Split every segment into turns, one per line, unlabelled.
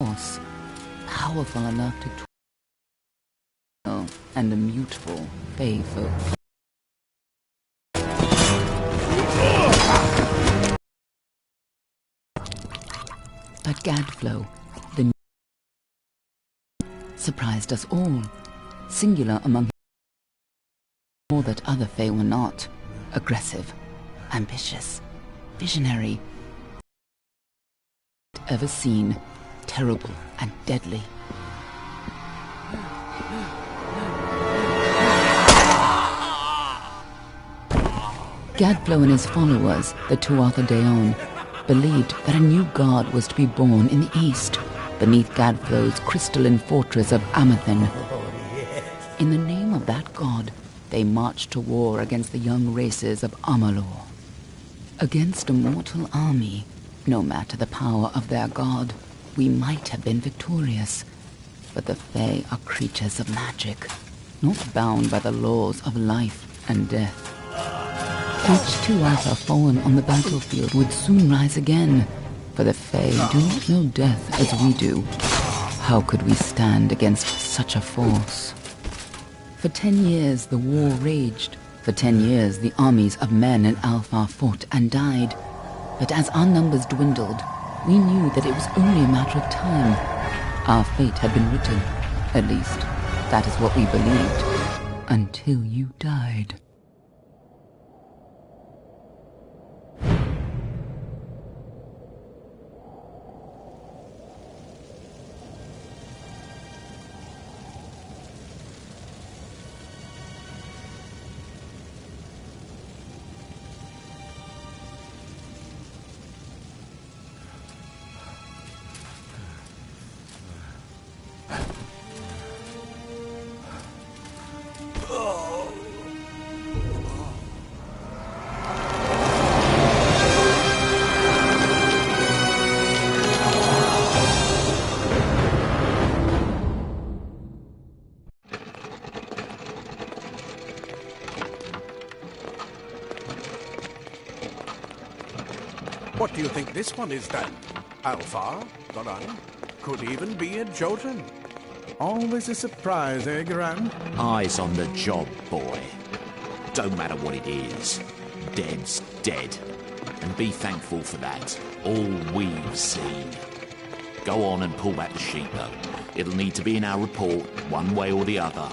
force, powerful enough to twirl and immutable Fey folk. But Gadflow, the new, surprised us all, singular among all that other Fey were not, aggressive, ambitious, visionary, ever seen, terrible and deadly. Gadflow and his followers, the Tuatha Deon, believed that a new god was to be born in the east, beneath Gadflow's crystalline fortress of Amathin. In the name of that god, they marched to war against the young races of Amalur. Against a mortal army, no matter the power of their god, we might have been victorious. But the Fae are creatures of magic, not bound by the laws of life and death. Each Tuatha fallen on the battlefield would soon rise again, for the Fae do not know death as we do. How could we stand against such a force? For 10 years the war raged. For 10 years the armies of men in Alfar fought and died. But as our numbers dwindled, we knew that it was only a matter of time. Our fate had been written. At least, that is what we believed. Until you died.
What do you think this one is then? Alpha, Garan, could even be a Jotun. Always a surprise, eh, Garan?
Eyes on the job, boy. Don't matter what it is. Dead's dead. And be thankful for that. All we've seen. Go on and pull back the sheet, though. It'll need to be in our report, one way or the other.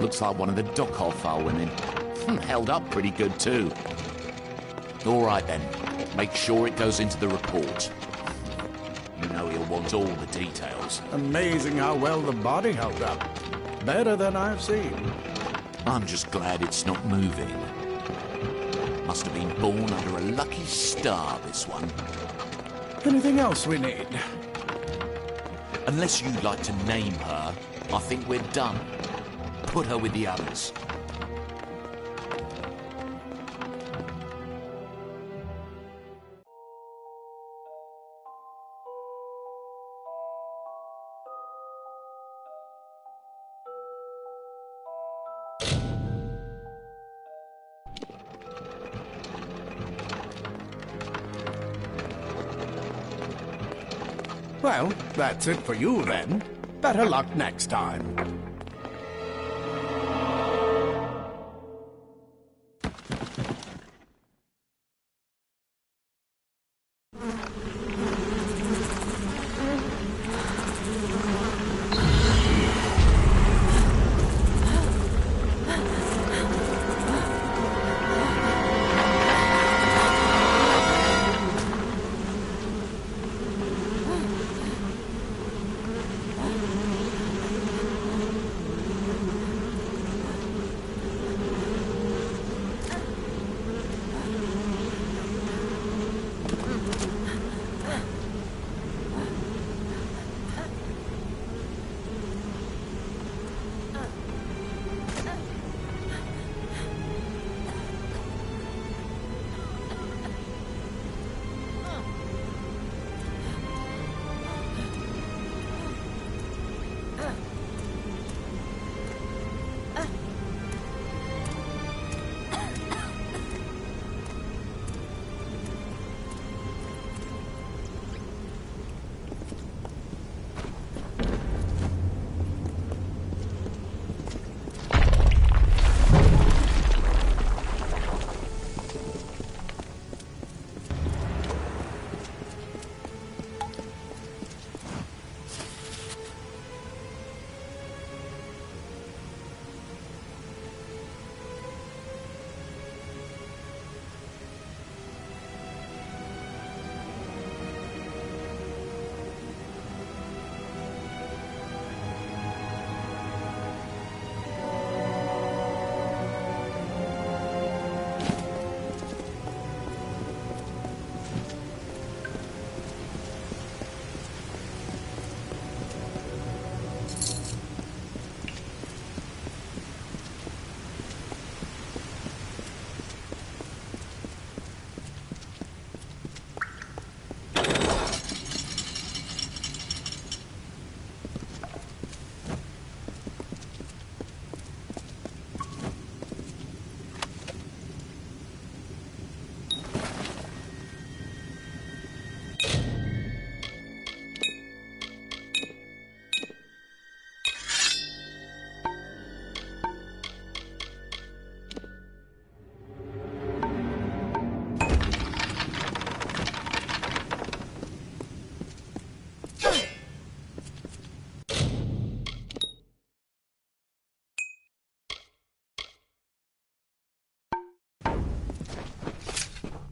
Looks like one of the Dockhofar women. Held up pretty good, too. All right, then. Make sure it goes into the report. You know he'll want all the details.
Amazing how well the body held up. Better than I've seen.
I'm just glad it's not moving. Must have been born under a lucky star, this one.
Anything else we need?
Unless you'd like to name her, I think we're done. Put her with the others.
Well, that's it for you then. Better luck next time.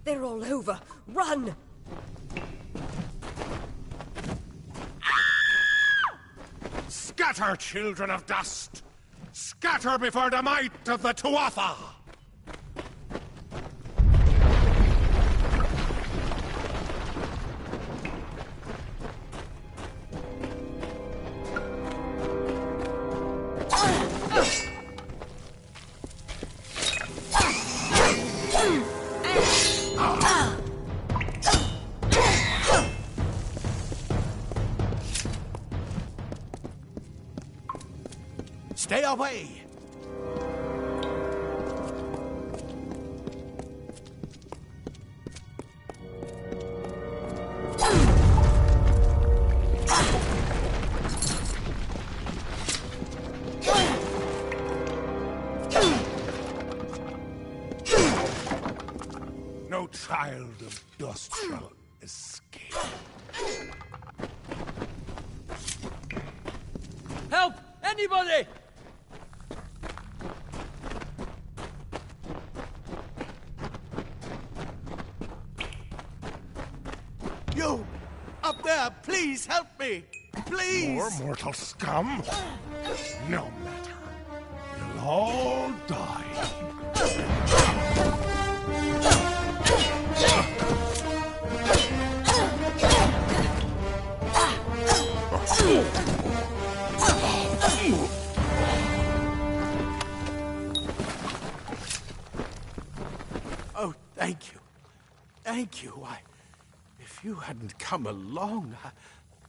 They're all over. Run!
Scatter, children of dust! Scatter before the might of the Tuatha!
Stay away!
No child of dust shall escape.
Help! Anybody!
there! Please help me! Please!
More mortal scum? No matter. You'll all die.
Oh, thank you. Thank you. If you hadn't come along,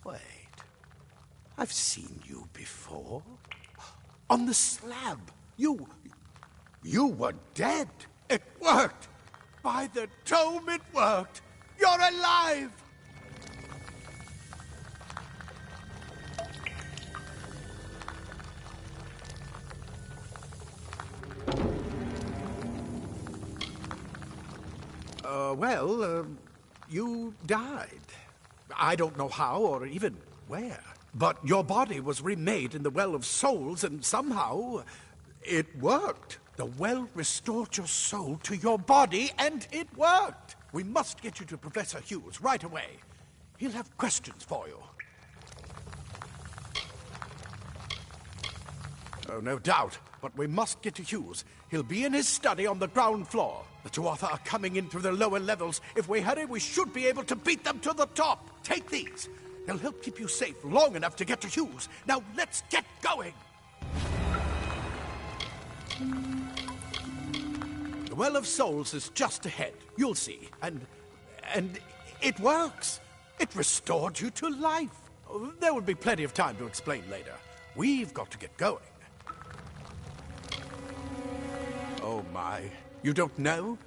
Wait. I've seen you before. On the slab. You were dead. It worked. By the tome, it worked. You're alive. You died. I don't know how or even where. But your body was remade in the Well of Souls, and somehow it worked. The well restored your soul to your body, and it worked. We must get you to Professor Hughes right away. He'll have questions for you. Oh, no doubt. But we must get to Hughes. He'll be in his study on the ground floor. The Tuatha are coming in through the lower levels. If we hurry, we should be able to beat them to the top. Take these. They'll help keep you safe long enough to get to Hughes. Now, let's get going. The Well of Souls is just ahead. You'll see. And it works. It restored you to life. There will be plenty of time to explain later. We've got to get going. Oh, my. You don't know?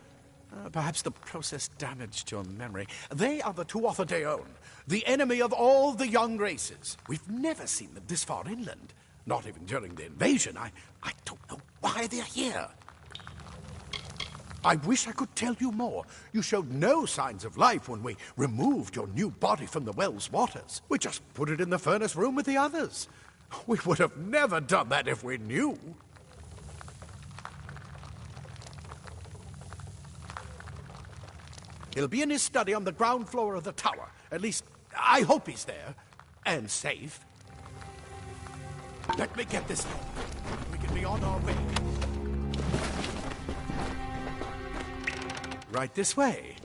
Perhaps the process damaged your memory. They are the Tuatha Deon, the enemy of all the young races. We've never seen them this far inland. Not even during the invasion. I don't know why they're here. I wish I could tell you more. You showed no signs of life when we removed your new body from the well's waters. We just put it in the furnace room with the others. We would have never done that if we knew. He'll be in his study on the ground floor of the tower. At least, I hope he's there. And safe. Let me get this done. We can be on our way. Right this way.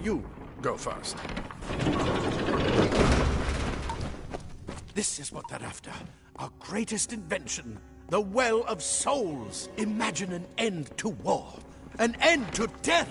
You go first. This is what they're after. Our greatest invention. The Well of Souls. Imagine an end to war. An end to death.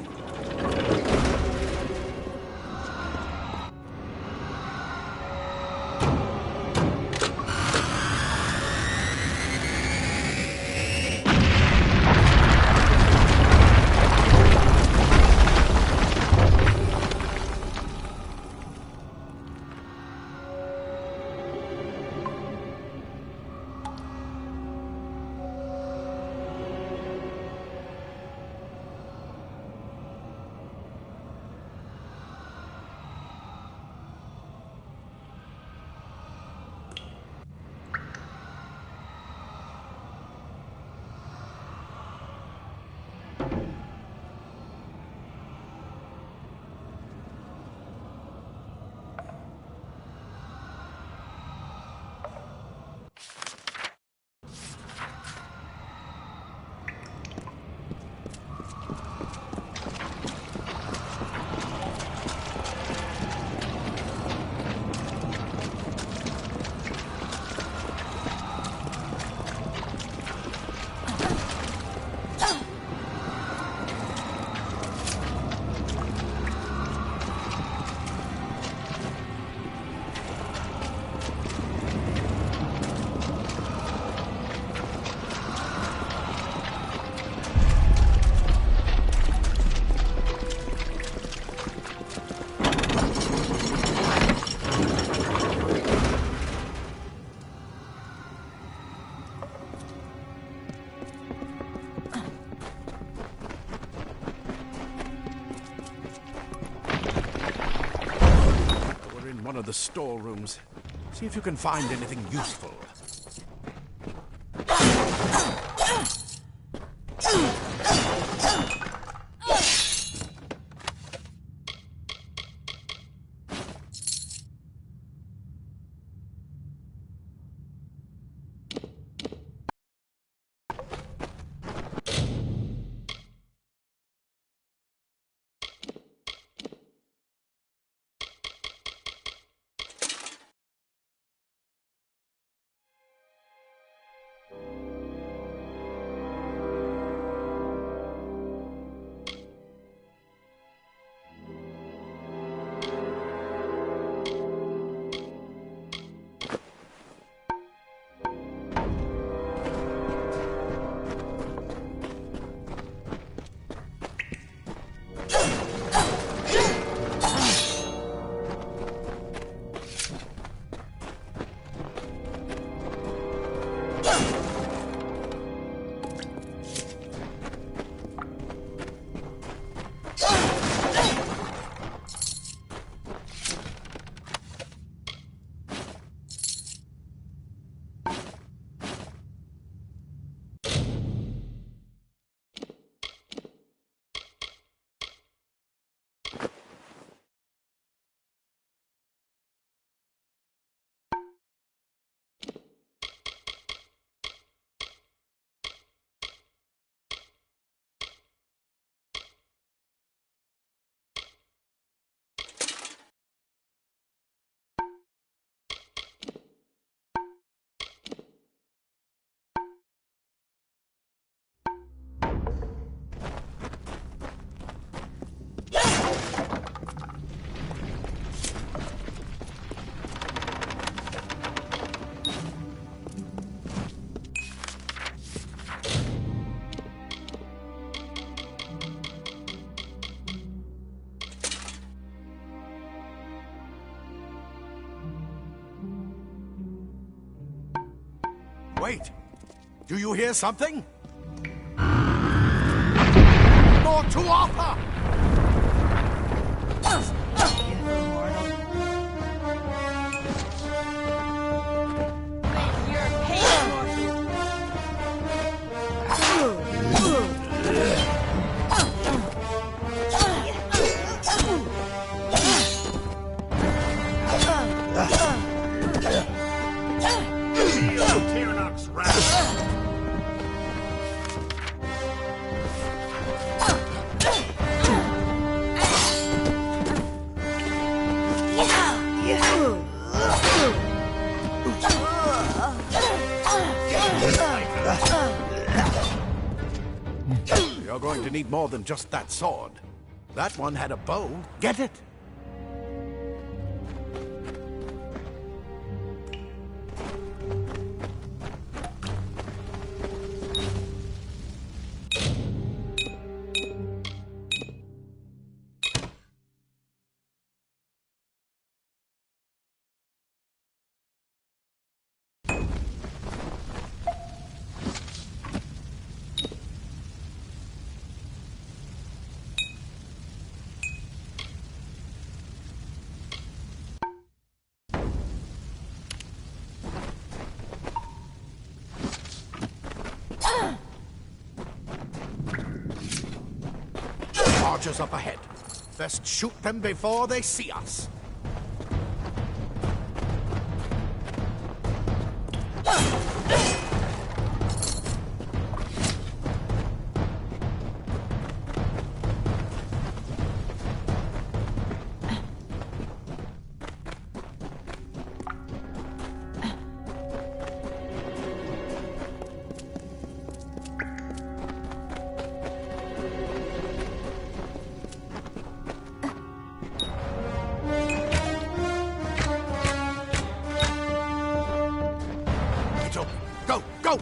One of the storerooms. See if you can find anything useful. Wait! Do you hear something? More Tuatha! You're going to need more than just that sword. That one had a bow. Get it? Archers up ahead. Best shoot them before they see us. Go, go!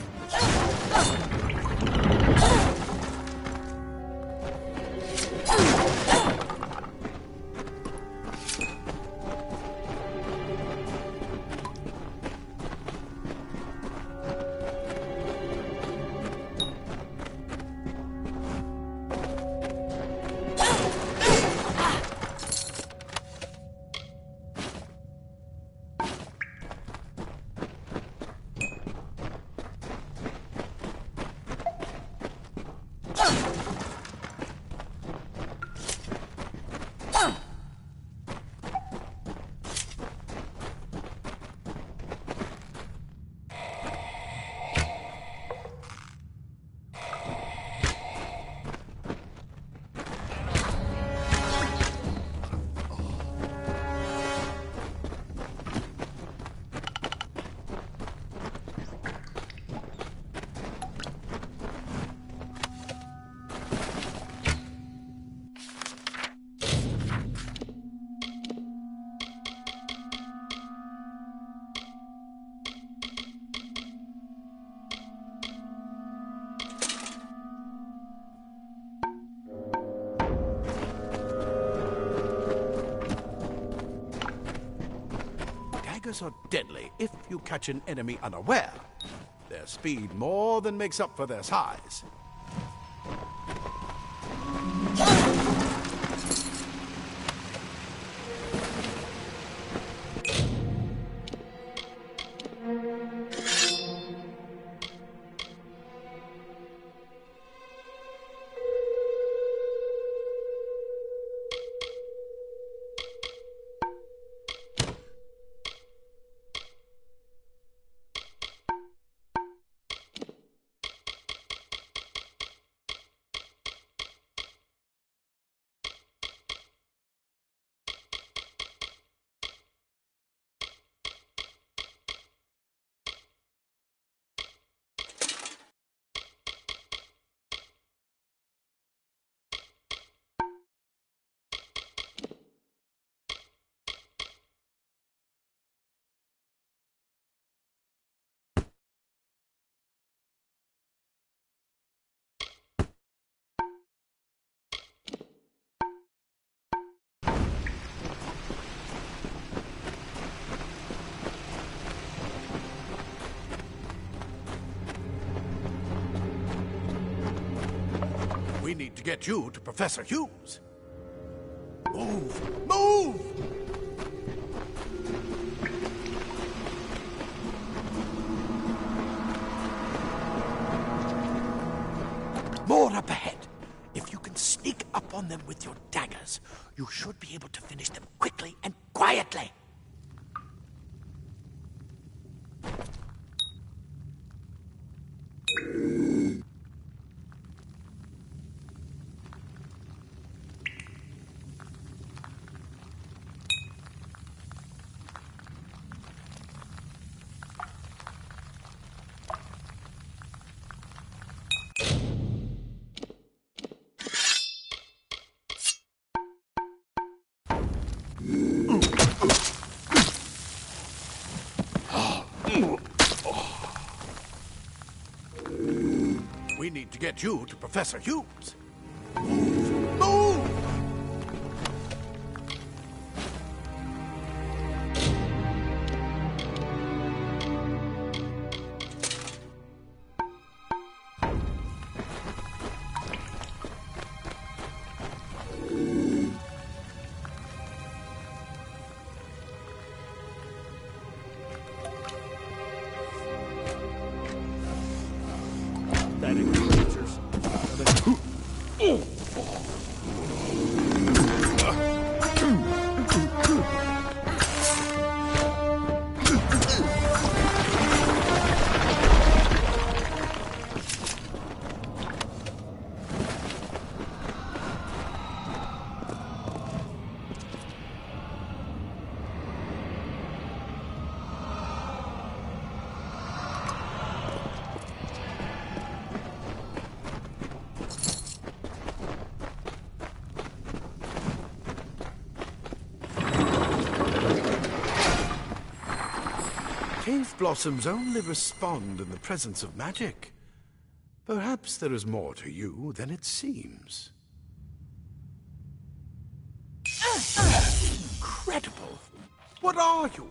Daggers are deadly if you catch an enemy unaware. Their speed more than makes up for their size. We need to get you to Professor Hughes. Move! Move! More up ahead. If you can sneak up on them with your daggers, you should be able to finish them quickly and quietly. We need to get you to Professor Hughes. Move! Move! Cave blossoms only respond in the presence of magic. Perhaps there is more to you than it seems. Incredible! What are you?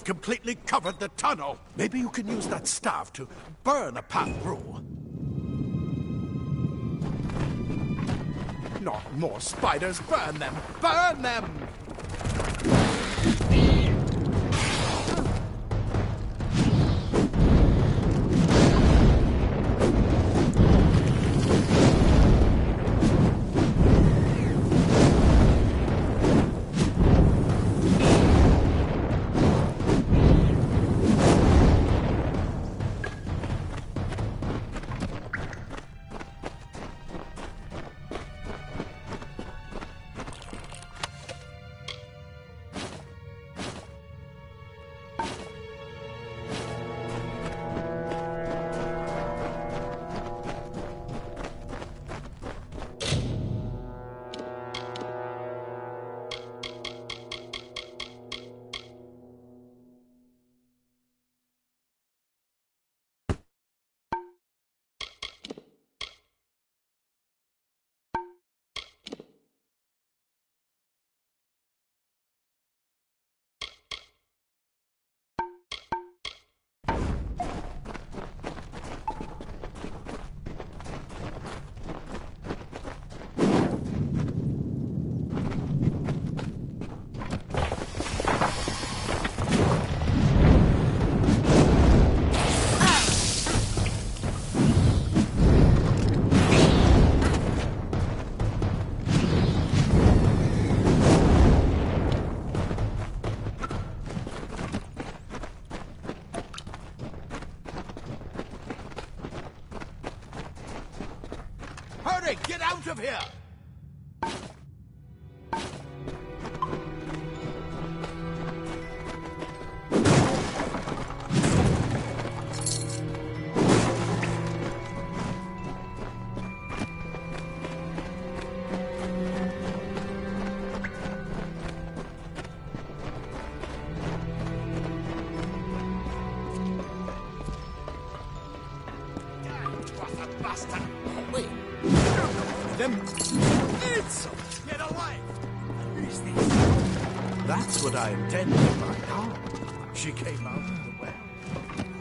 We've completely covered the tunnel. Maybe you can use that staff to burn a path through. Not more spiders. Burn them! Burn them! Hurry! Get out of here! Bastard! Wait! Them. It's get away! Who's this? That's what I intended by now. She came out of the well.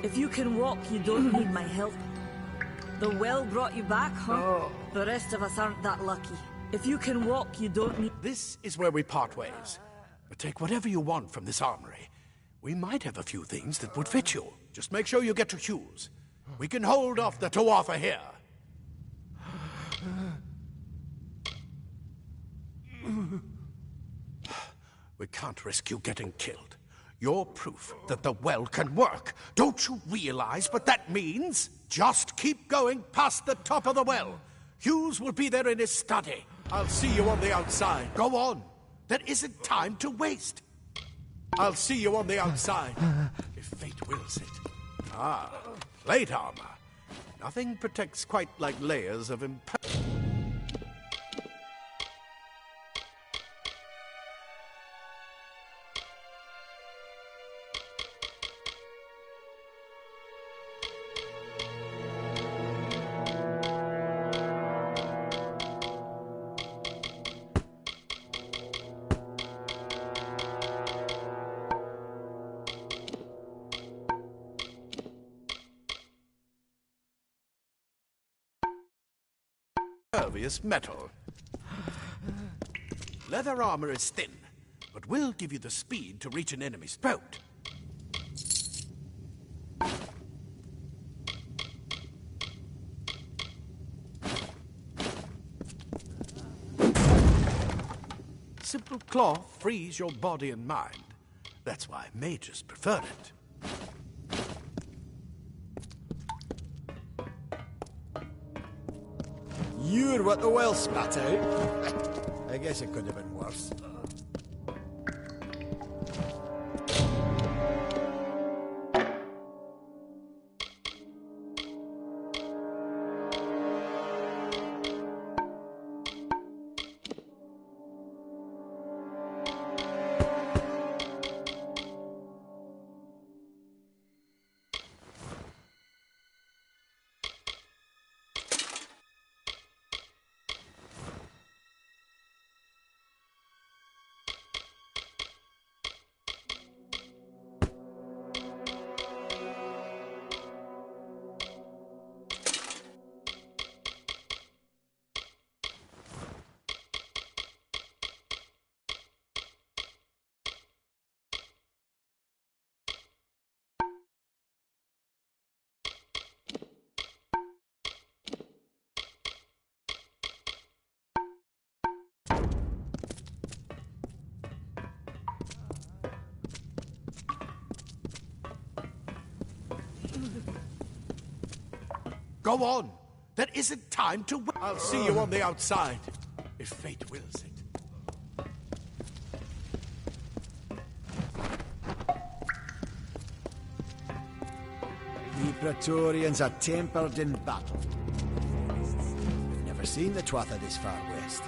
If you can walk, you don't need my help. The well brought you back, huh?
Oh.
The rest of us aren't that lucky. If you can walk, you don't need...
This is where we part ways. But take whatever you want from this armory. We might have a few things that would fit you. Just make sure you get to choose. We can hold off the Tuatha here. We can't risk you getting killed. You're proof that the well can work. Don't you realize what that means? Just keep going past the top of the well. Hughes will be there in his study. I'll see you on the outside. Go on. There isn't time to waste. I'll see you on the outside, if fate wills it. Ah, plate armor. Nothing protects quite like layers of impervious metal. Leather armor is thin, but will give you the speed to reach an enemy's boat. Simple cloth frees your body and mind. That's why mages prefer it.
You're what the well spat out. I guess it could have been worse.
Go on. There isn't time to wait. I'll see you on the outside, if fate wills it.
We Praetorians are tempered in battle. We've never seen the Tuatha this far west.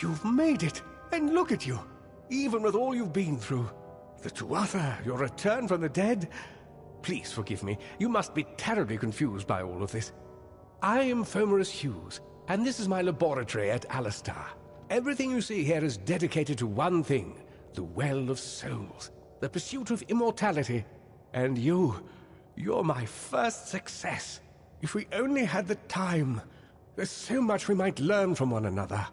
You've made it, and look at you, even with all you've been through. The Tuatha, your return from the dead. Please forgive me, you must be terribly confused by all of this. I am Fomerus Hughes, and this is my laboratory at Alistar. Everything you see here is dedicated to one thing, the Well of Souls, the pursuit of immortality. And you're my first success. If we only had the time, there's so much we might learn from one another.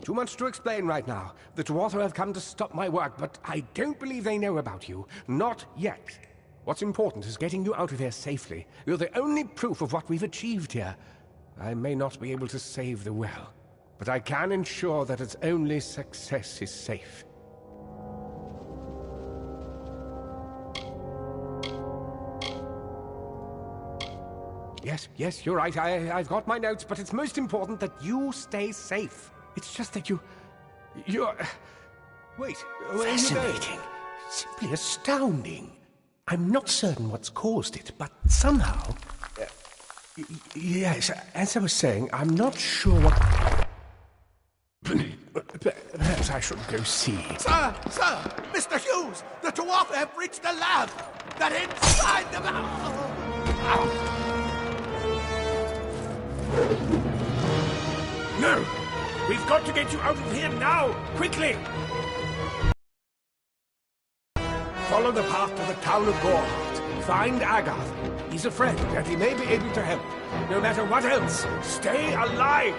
Too much to explain right now. The Tuatha have come to stop my work, but I don't believe they know about you. Not yet. What's important is getting you out of here safely. You're the only proof of what we've achieved here. I may not be able to save the well, but I can ensure that its only success is safe. Yes, you're right. I've got my notes, but it's most important that you stay safe. It's just that you're... Wait, where are you going?
Fascinating.
Simply astounding. I'm not certain what's caused it, but somehow... yes, as I was saying, I'm not sure what... Perhaps I should go see.
Sir! Mr. Hughes! The Tuatha have reached the lab! They're inside the lab!
No! We've got to get you out of here now! Quickly! Follow the path to the town of Gorhart. Find Agath. He's a friend, and he may be able to help. No matter what else, stay alive!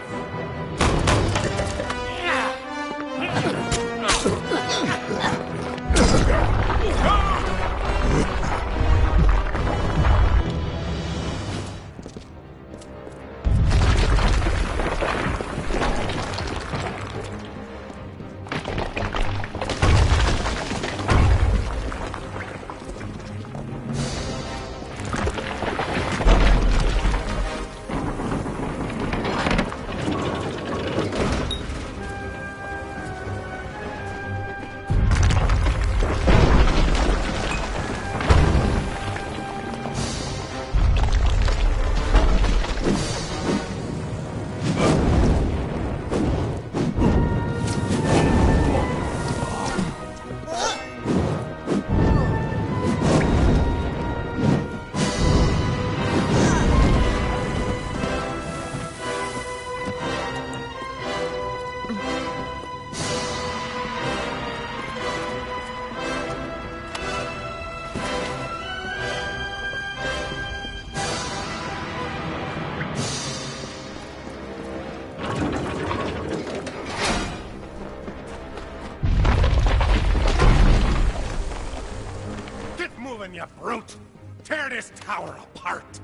brute! Tear this tower apart!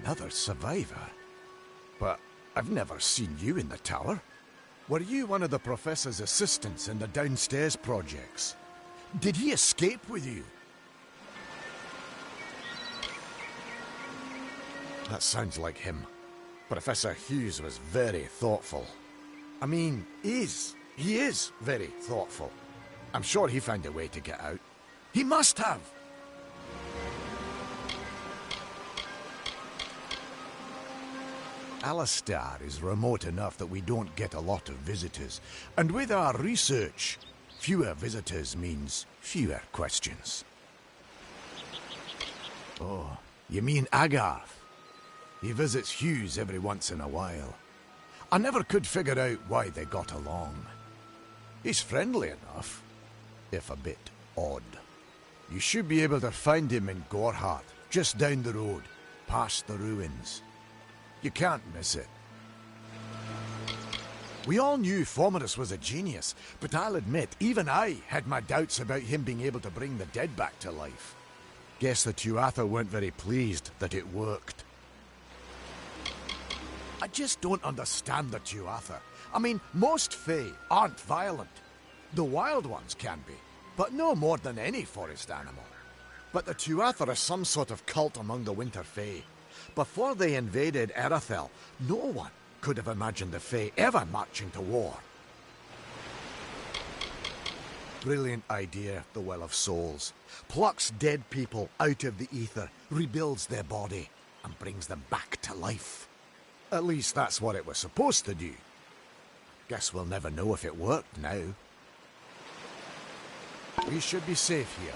Another survivor? But I've never seen you in the tower. Were you one of the Professor's assistants in the downstairs projects? Did he escape with you? That sounds like him. Professor Hughes was very thoughtful. I mean, he is very thoughtful. I'm sure he found a way to get out. He must have! Alistair is remote enough that we don't get a lot of visitors. And with our research, fewer visitors means fewer questions. Oh, you mean Agarth? He visits Hughes every once in a while. I never could figure out why they got along. He's friendly enough, if a bit odd. You should be able to find him in Gorhart, just down the road, past the ruins. You can't miss it. We all knew Fomerus was a genius, but I'll admit, even I had my doubts about him being able to bring the dead back to life. Guess the Tuatha weren't very pleased that it worked. I just don't understand the Tuatha. I mean, most Fae aren't violent. The wild ones can be, but no more than any forest animal. But the Tuatha are some sort of cult among the Winter Fae. Before they invaded Erythel, no one could have imagined the Fae ever marching to war. Brilliant idea, the Well of Souls. Plucks dead people out of the ether, rebuilds their body, and brings them back to life. At least that's what it was supposed to do. Guess we'll never know if it worked now. We should be safe here.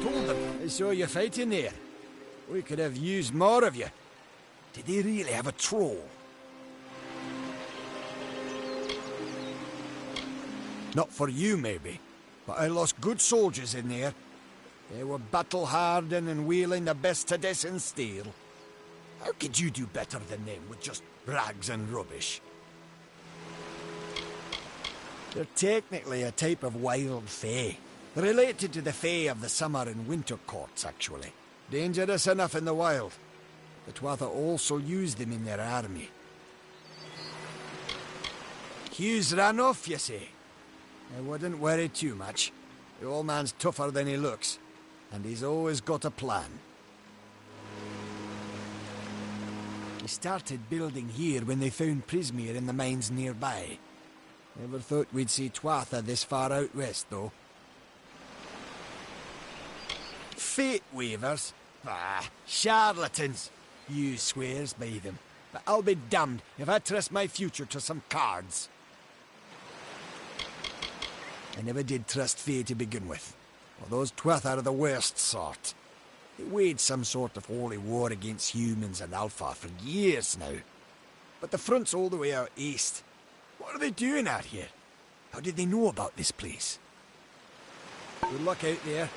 Told them. I saw you fighting there. We could have used more of you. Did they really have a troll? Not for you, maybe. But I lost good soldiers in there. They were battle-hardened and wielding the best Tedescan steel. How could you do better than them with just rags and rubbish? They're technically a type of wild fae. Related to the fae of the summer and winter courts, actually. Dangerous enough in the wild. The Tuatha also use them in their army. Hugh's ran off, you say? I wouldn't worry too much. The old man's tougher than he looks, and he's always got a plan. He started building here when they found Prismeer in the mines nearby. Never thought we'd see Tuatha this far out west, though. Fate weavers? Ah, charlatans. You swears by them. But I'll be damned if I trust my future to some cards. I never did trust Fae to begin with. Well, those Tuatha are the worst sort. They waged some sort of holy war against humans and Alpha for years now. But the front's all the way out east. What are they doing out here? How did they know about this place? Good luck out there.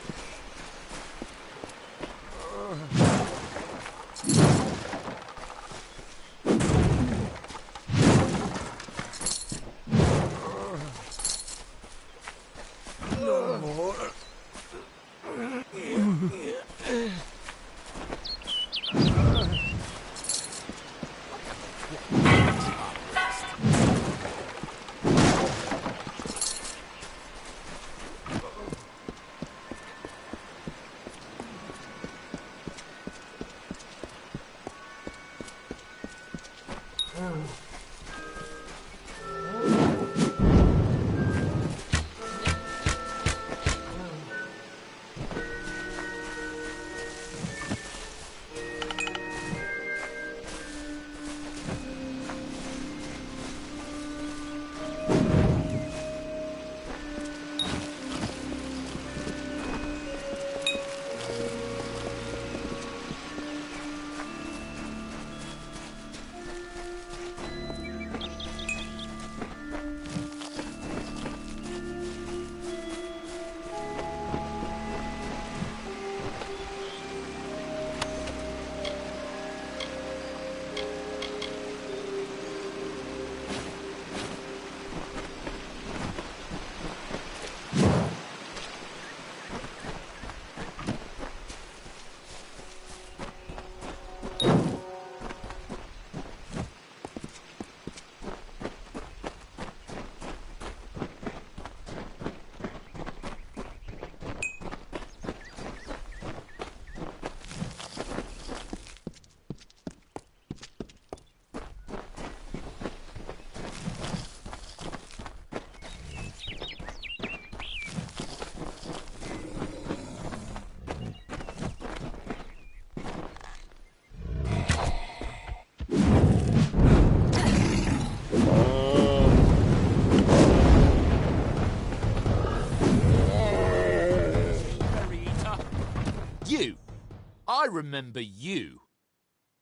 I remember you.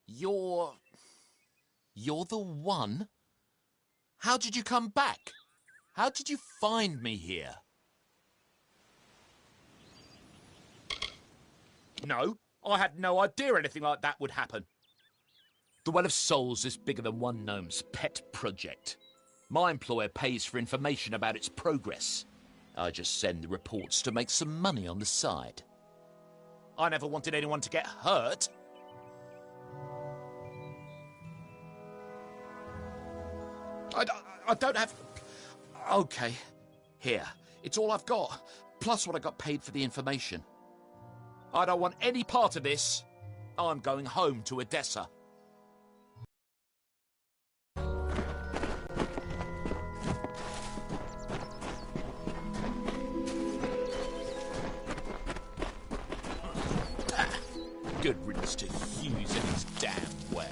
You're the one? How did you come back? How did you find me here? No, I had no idea anything like that would happen. The Well of Souls is bigger than one gnome's pet project. My employer pays for information about its progress. I just send the reports to make some money on the side. I never wanted anyone to get hurt. I don't have... Okay, here. It's all I've got, plus what I got paid for the information. I don't want any part of this. I'm going home to Odessa. Good riddance to Hughes and his damn well.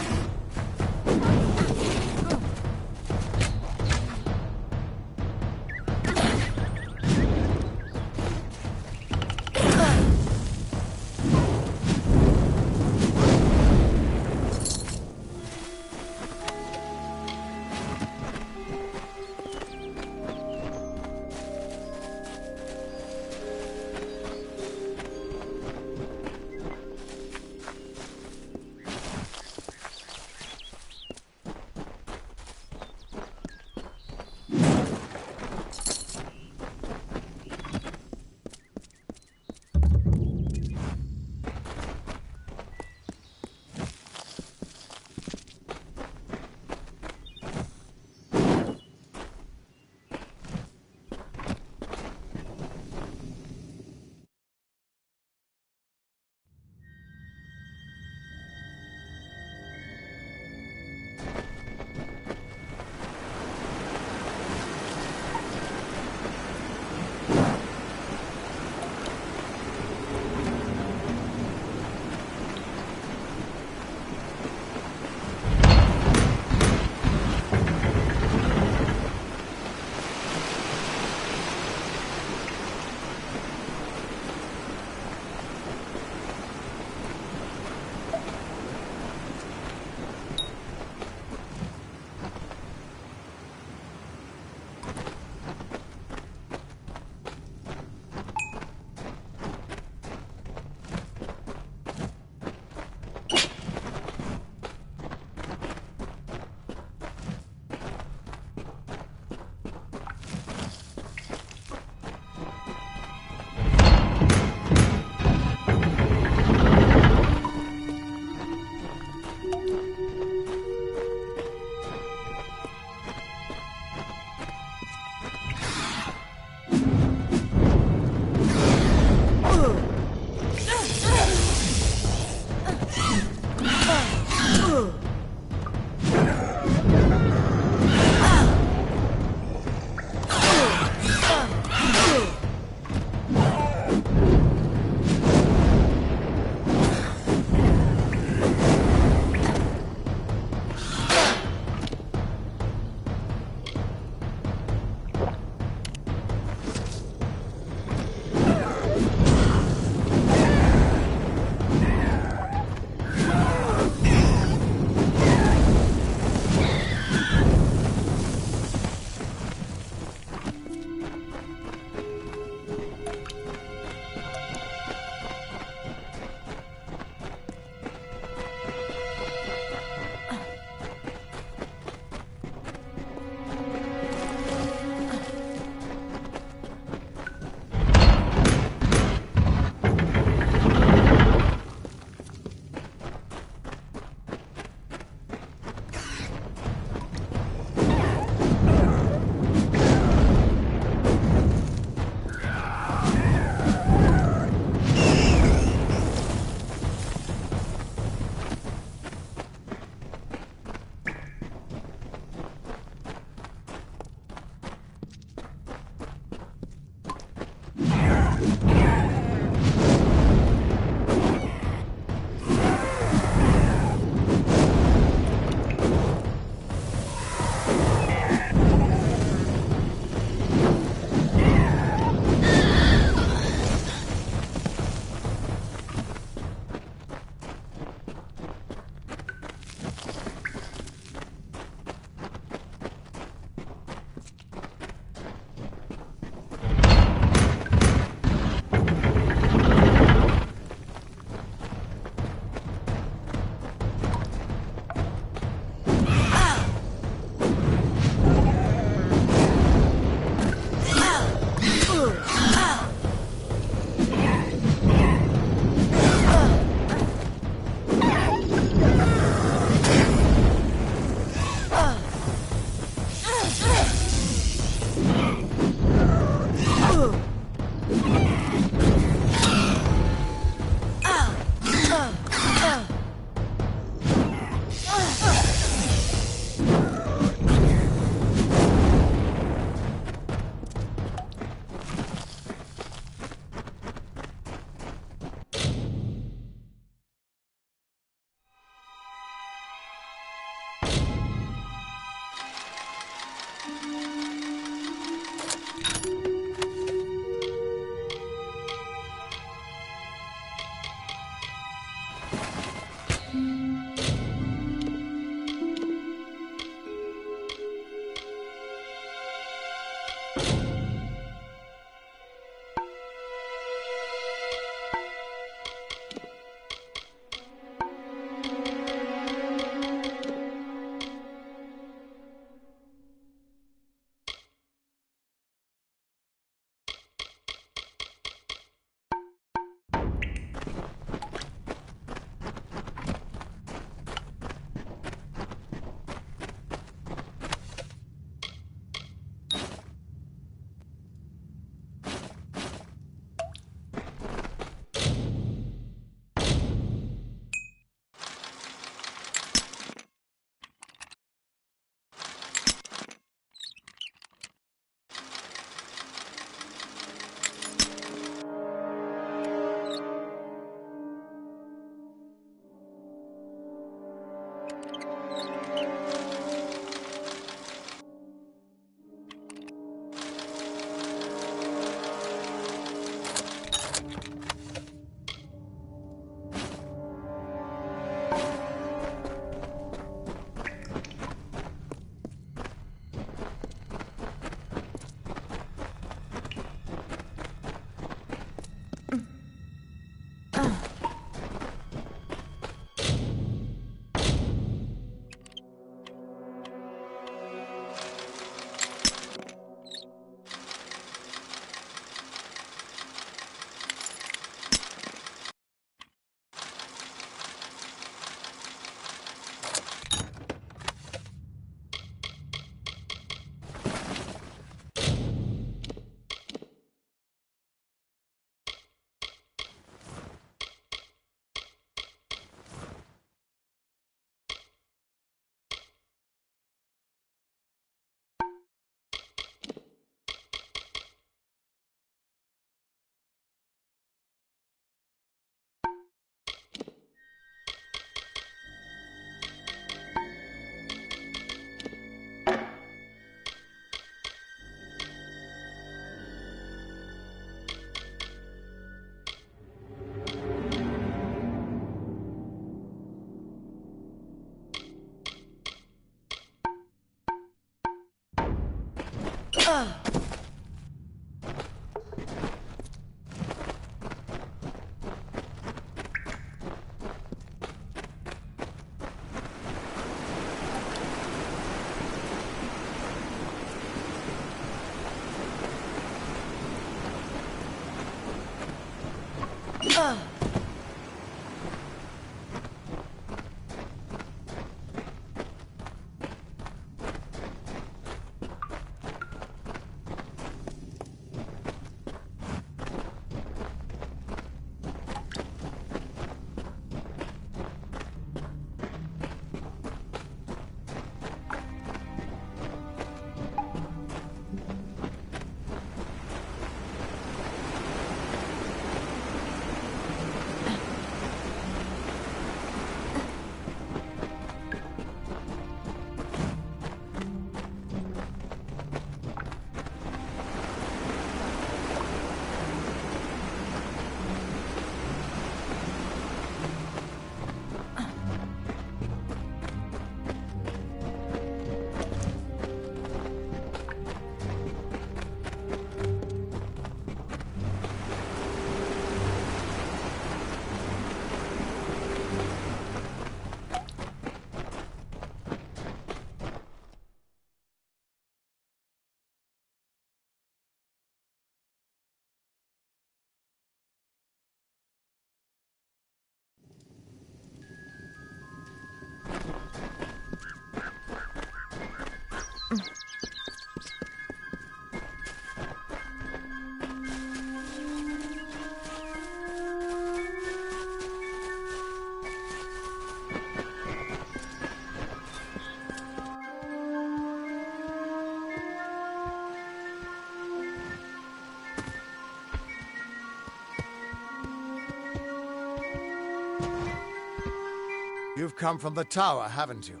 You've come from the tower, haven't you?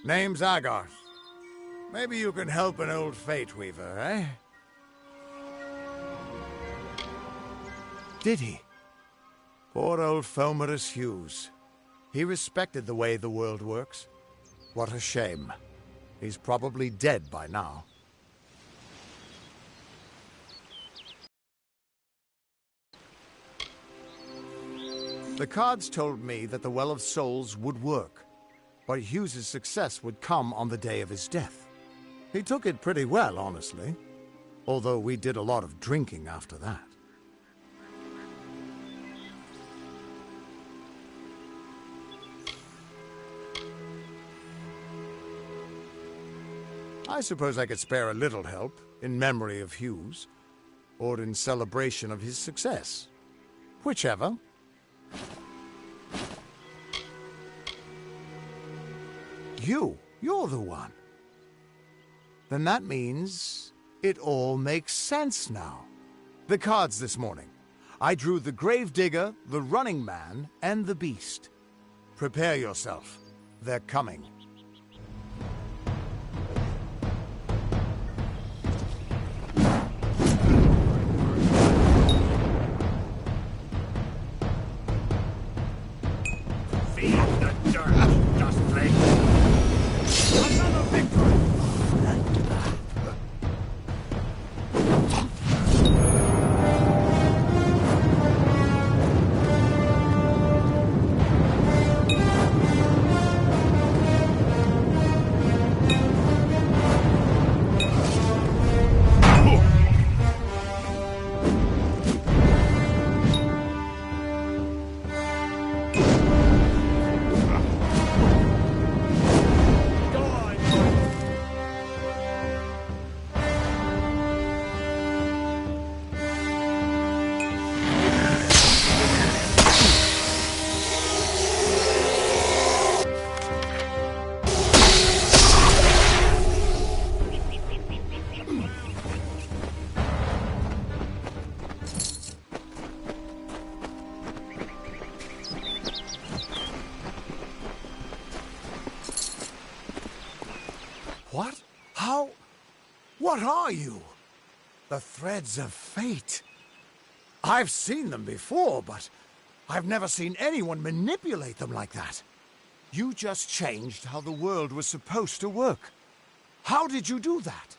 Name's Agarth. Maybe you can help an old fate weaver, eh? Did he? Poor old Fomerus Hughes. He respected the way the world works. What a shame. He's probably dead by now. The cards told me that the Well of Souls would work, but Hughes's success would come on the day of his death. He took it pretty well, honestly, although we did a lot of drinking after that. I suppose I could spare a little help in memory of Hughes, or in celebration of his success. Whichever. You're the one. Then that means it all makes sense now. The cards this morning. I drew the Gravedigger, the Running Man, and the Beast. Prepare yourself. They're coming. What? How? What are you? The threads of fate. I've seen them before, but I've never seen anyone manipulate them like that. You just changed how the world was supposed to work. How did you do that?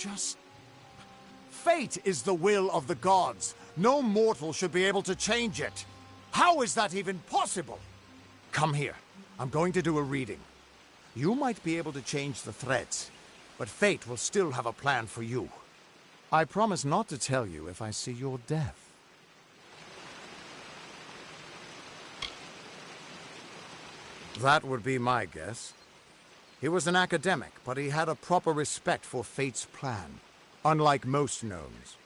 just... Fate is the will of the gods. No mortal should be able to change it. How is that even possible? Come here. I'm going to do a reading. You might be able to change the threads, but fate will still have a plan for you. I promise not to tell you if I see your death. That would be my guess. He was an academic, but he had a proper respect for fate's plan, unlike most gnomes.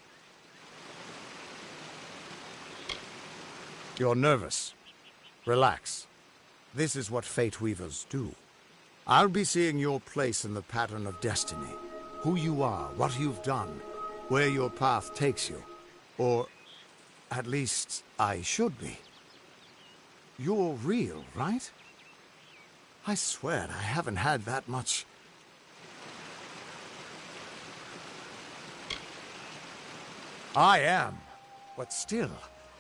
You're nervous. Relax. This is what Fate Weavers do. I'll be seeing your place in the pattern of destiny. Who you are, what you've done, where your path takes you. Or, at least, I should be. You're real, right? I swear I haven't had that much... I am. But still,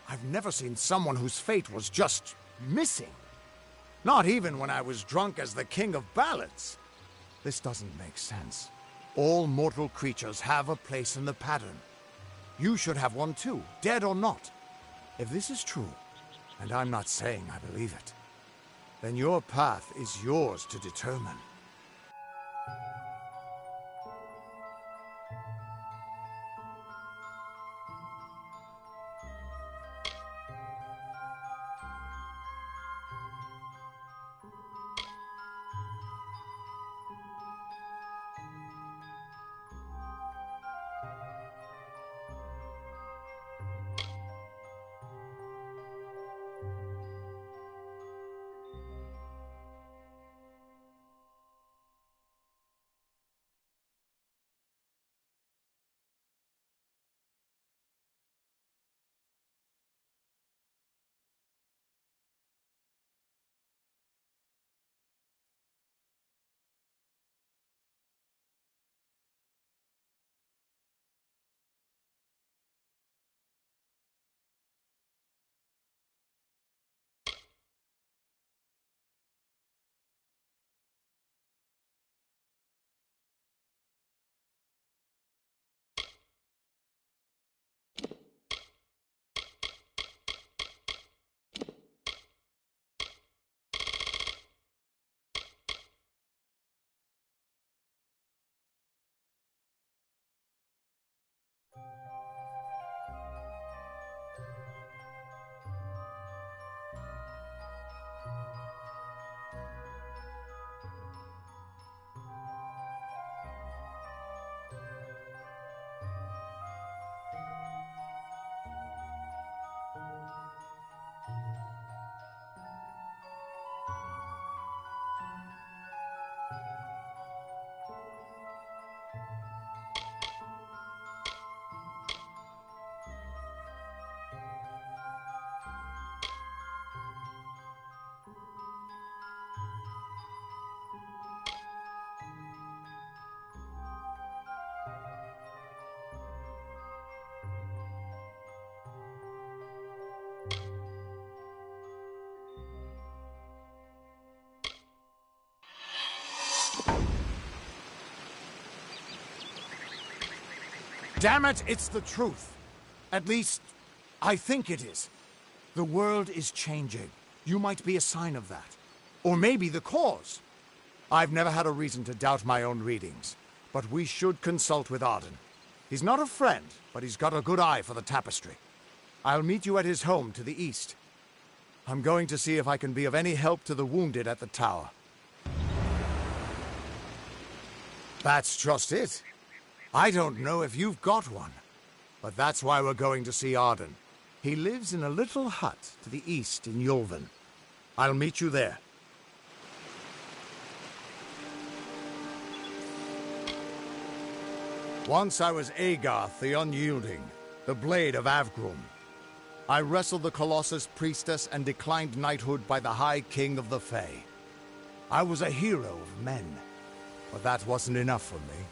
I've never seen someone whose fate was just missing. Not even when I was drunk as the King of Ballads. This doesn't make sense. All mortal creatures have a place in the pattern. You should have one too, dead or not. If this is true, and I'm not saying I believe it, then your path is yours to determine. Damn it, it's the truth. At least, I think it is. The world is changing. You might be a sign of that. Or maybe the cause. I've never had a reason to doubt my own readings, but we should consult with Arden. He's not a friend, but he's got a good eye for the tapestry. I'll meet you at his home to the east. I'm going to see if I can be of any help to the wounded at the tower. That's just it. I don't know if you've got one, but that's why we're going to see Arden. He lives in a little hut to the east in Yulven. I'll meet you there. Once I was Agarth the Unyielding, the Blade of Avgrum. I wrestled the Colossus priestess and declined knighthood by the High King of the Fae. I was a hero of men, but that wasn't enough for me.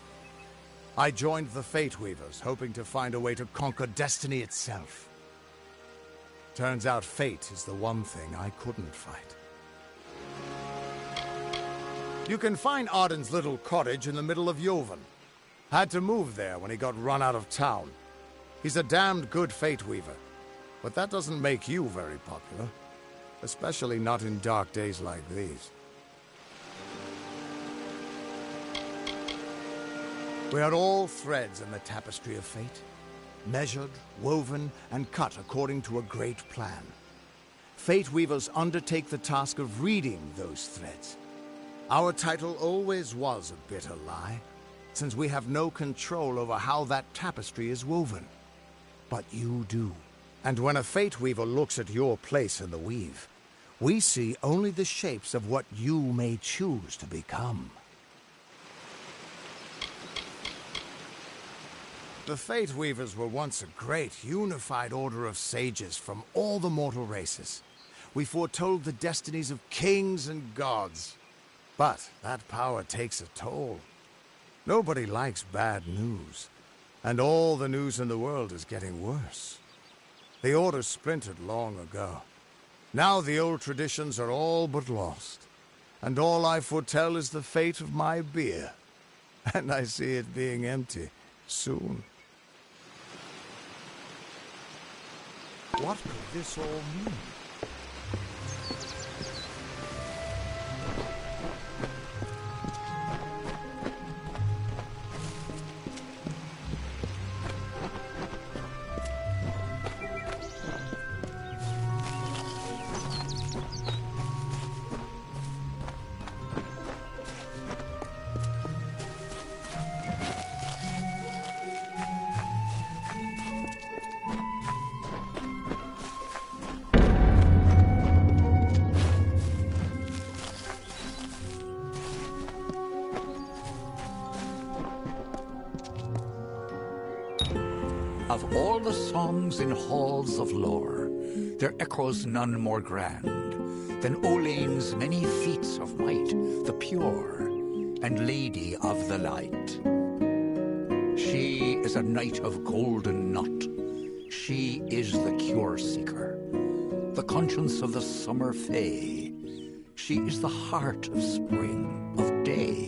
I joined the Fate Weavers, hoping to find a way to conquer destiny itself. Turns out fate is the one thing I couldn't fight. You can find Arden's little cottage in the middle of Yulven.
Had to move there when he got run out of town. He's a damned good Fate Weaver, but that doesn't make you very popular. Especially not in dark days like these. We are all threads in the tapestry of fate, measured, woven, and cut according to a great plan. Fate Weavers undertake the task of reading those threads. Our title always was a bitter lie, since we have no control over how that tapestry is woven. But you do. And when a Fate Weaver looks at your place in the weave, we see only the shapes of what you may choose to become. The Fate Weavers were once a great, unified order of sages from all the mortal races. We foretold the destinies of kings and gods. But that power takes a toll. Nobody likes bad news, and all the news in the world is getting worse. The Order splintered long ago. Now the old traditions are all but lost, and all I foretell is the fate of my beer. And I see it being empty soon.
What could this all mean?
Of all the songs in halls of lore, there echoes none more grand than Olane's many feats of might, the pure and lady of the light. She is a knight of golden knot. She is the cure seeker, the conscience of the summer fae. She is the heart of spring, of day.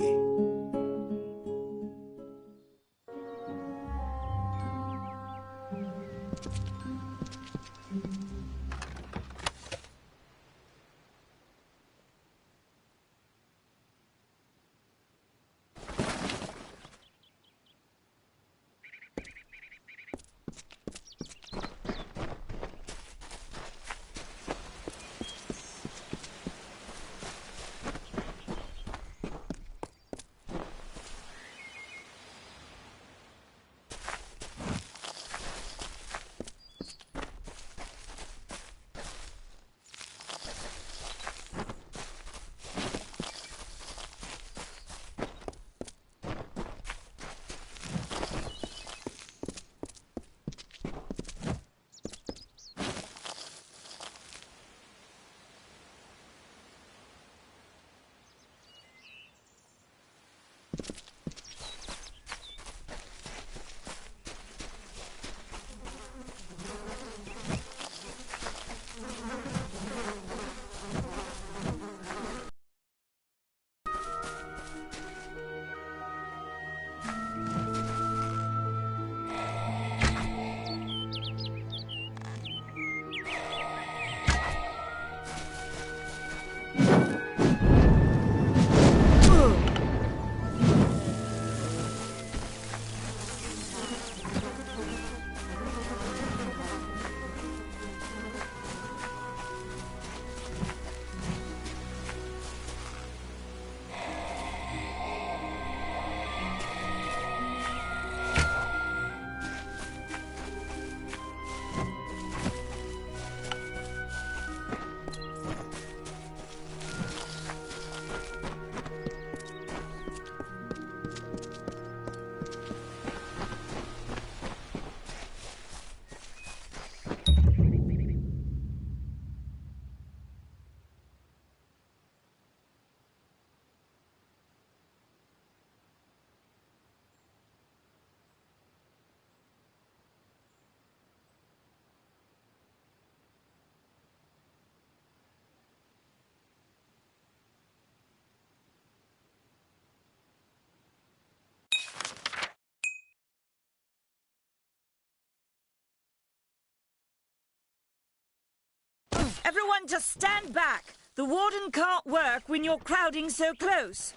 Everyone just stand back. The warden can't work when you're crowding so close.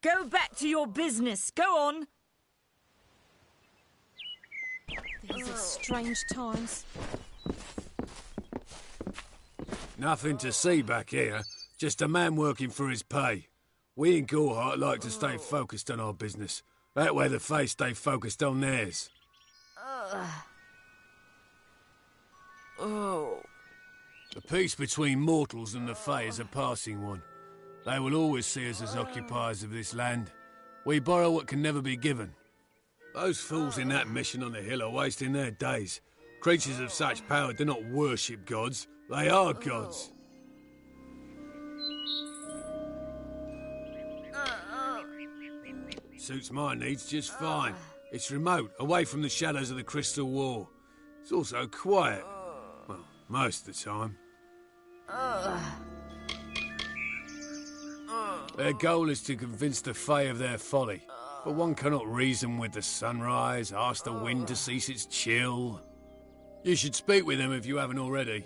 Go back to your business. Go on.
These are strange times.
Nothing to see back here. Just a man working for his pay. We in Gorhart like to stay focused on our business. That way the Fae stay focused on theirs. The peace between mortals and the Fae is a passing one. They will always see us as occupiers of this land. We borrow what can never be given. Those fools in that mission on the hill are wasting their days. Creatures of such power do not worship gods. They are gods. Suits my needs just fine. It's remote, away from the shadows of the Crystal War. It's also quiet. Well, most of the time. Their goal is to convince the Fae of their folly. But one cannot reason with the sunrise, ask the wind to cease its chill. You should speak with them if you haven't already.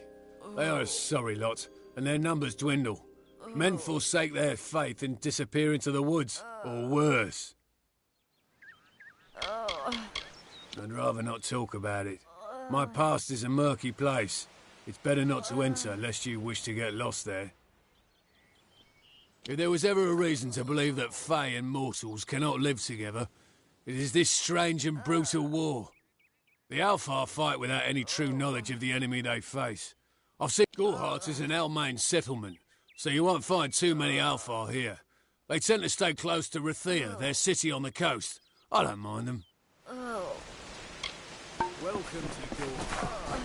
They are a sorry lot, and their numbers dwindle. Men forsake their faith and disappear into the woods, or worse. I'd rather not talk about it. My past is a murky place. It's better not to enter, lest you wish to get lost there. If there was ever a reason to believe that Fae and mortals cannot live together, it is this strange and brutal war. The Alfar fight without any true knowledge of the enemy they face. I've seen Gorhart as an Almain settlement, so you won't find too many Alfar here. They tend to stay close to Rathia, their city on the coast. I don't mind them. Welcome to Gorhart.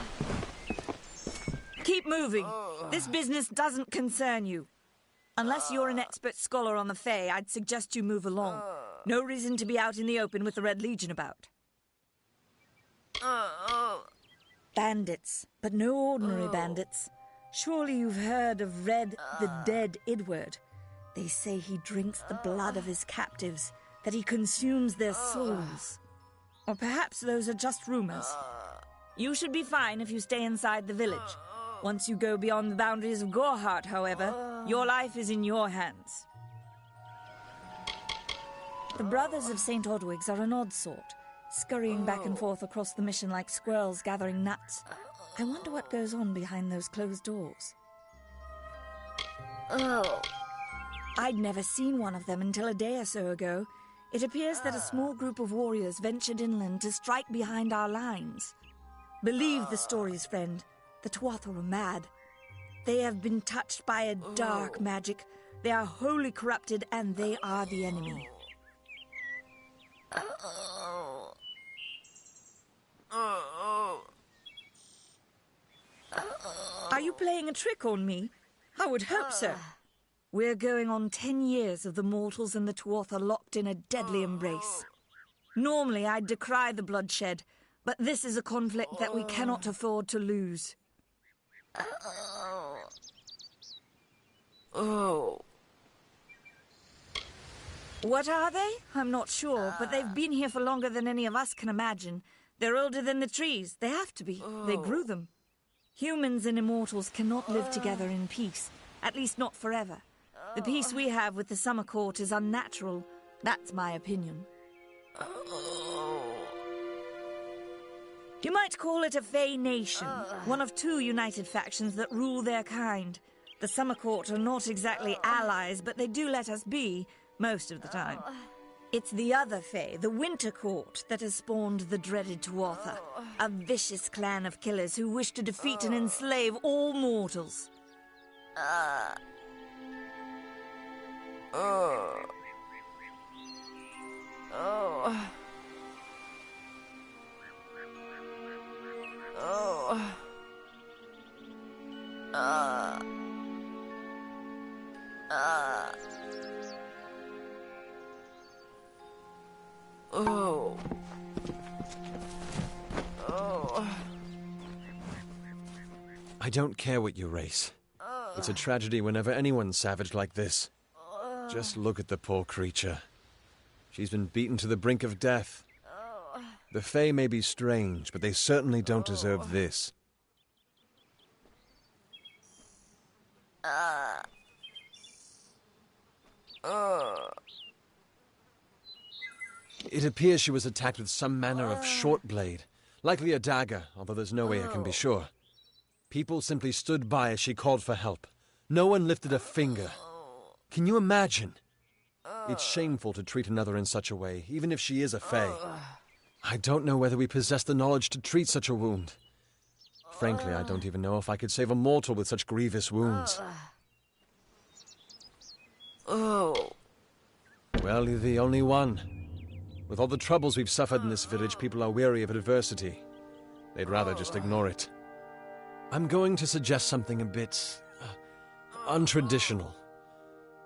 Keep moving. This business doesn't concern you. Unless you're an expert scholar on the Fae, I'd suggest you move along. No reason to be out in the open with the Red Legion about. Bandits, but no ordinary bandits. Surely you've heard of Red, the dead Idward. They say he drinks the blood of his captives, that he consumes their souls. Or perhaps those are just rumors. You should be fine if you stay inside the village. Once you go beyond the boundaries of Gorhart, however, your life is in your hands. The Brothers of St. Odwig's are an odd sort, scurrying back and forth across the mission like squirrels gathering nuts. I wonder what goes on behind those closed doors. I'd never seen one of them until a day or so ago. It appears that a small group of warriors ventured inland to strike behind our lines. Believe the stories, friend. The Tuatha are mad. They have been touched by a dark magic. They are wholly corrupted, and they are the enemy. Are you playing a trick on me? I would hope so. We're going on 10 years of the mortals and the Tuatha locked in a deadly embrace. Normally, I'd decry the bloodshed, but this is a conflict that we cannot afford to lose. What are they? I'm not sure, but they've been here for longer than any of us can imagine. They're older than the trees. They have to be. They grew them. Humans and immortals cannot live together in peace, at least not forever. The peace we have with the Summer Court is unnatural. That's my opinion. You might call it a Fae nation, one of two united factions that rule their kind. The Summer Court are not exactly allies, but they do let us be, most of the time. It's the other Fae, the Winter Court, that has spawned the dreaded Tuatha, a vicious clan of killers who wish to defeat and enslave all mortals.
I don't care what you race. It's a tragedy whenever anyone's savage like this. Just look at the poor creature. She's been beaten to the brink of death. The Fae may be strange, but they certainly don't deserve this. It appears she was attacked with some manner of short blade, likely a dagger, although there's no way I can be sure. People simply stood by as she called for help. No one lifted a finger. Can you imagine? It's shameful to treat another in such a way, even if she is a fae. I don't know whether we possess the knowledge to treat such a wound. Frankly, I don't even know if I could save a mortal with such grievous wounds. Well, you're the only one. With all the troubles we've suffered in this village, people are weary of adversity. They'd rather just ignore it. I'm going to suggest something a bit untraditional.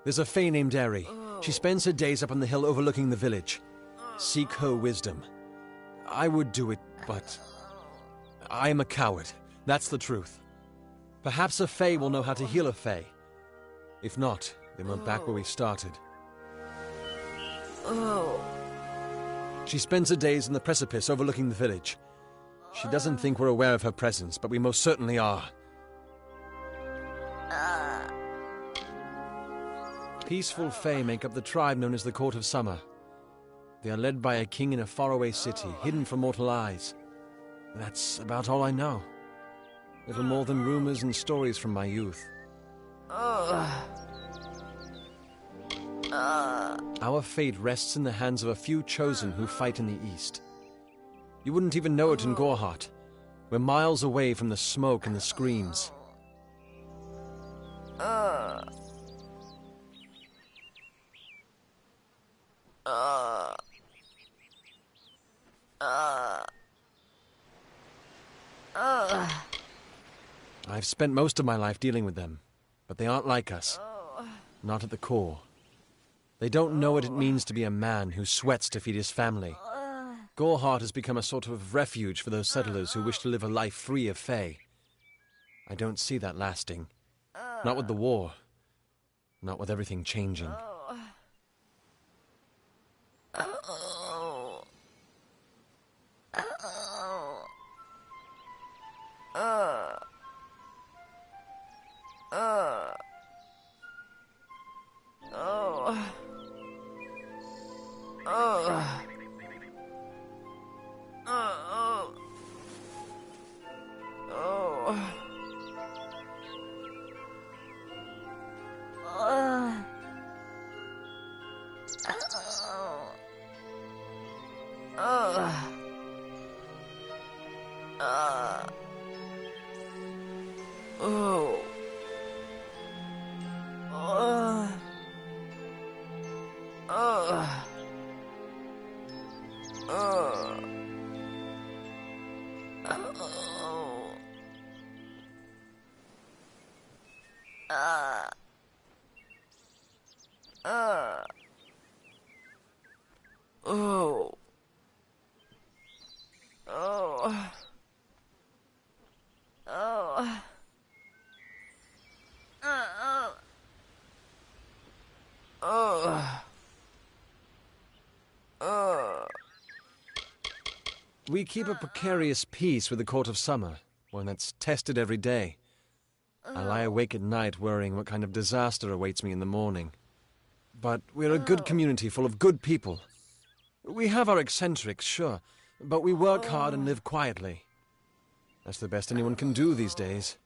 There's a fae named Eri. She spends her days up on the hill overlooking the village. Seek her wisdom. I would do it, but I am a coward. That's the truth. Perhaps a fae will know how to heal a fae. If not, then we're back where we started. She spends her days on the precipice overlooking the village. She doesn't think we're aware of her presence, but we most certainly are. Peaceful fae make up the tribe known as the Court of Summer. They are led by a king in a faraway city, hidden from mortal eyes. That's about all I know. Little more than rumors and stories from my youth. Our fate rests in the hands of a few chosen who fight in the east. You wouldn't even know it in Gorhart. We're miles away from the smoke and the screams. I've spent most of my life dealing with them, but they aren't like us. Not at the core. They don't know what it means to be a man who sweats to feed his family. Gorhart has become a sort of refuge for those settlers who wish to live a life free of fae. I don't see that lasting. Not with the war. Not with everything changing. We keep a precarious peace with the Court of Summer, one that's tested every day. I lie awake at night worrying what kind of disaster awaits me in the morning. But we're a good community full of good people. We have our eccentrics, sure, but we work hard and live quietly. That's the best anyone can do these days.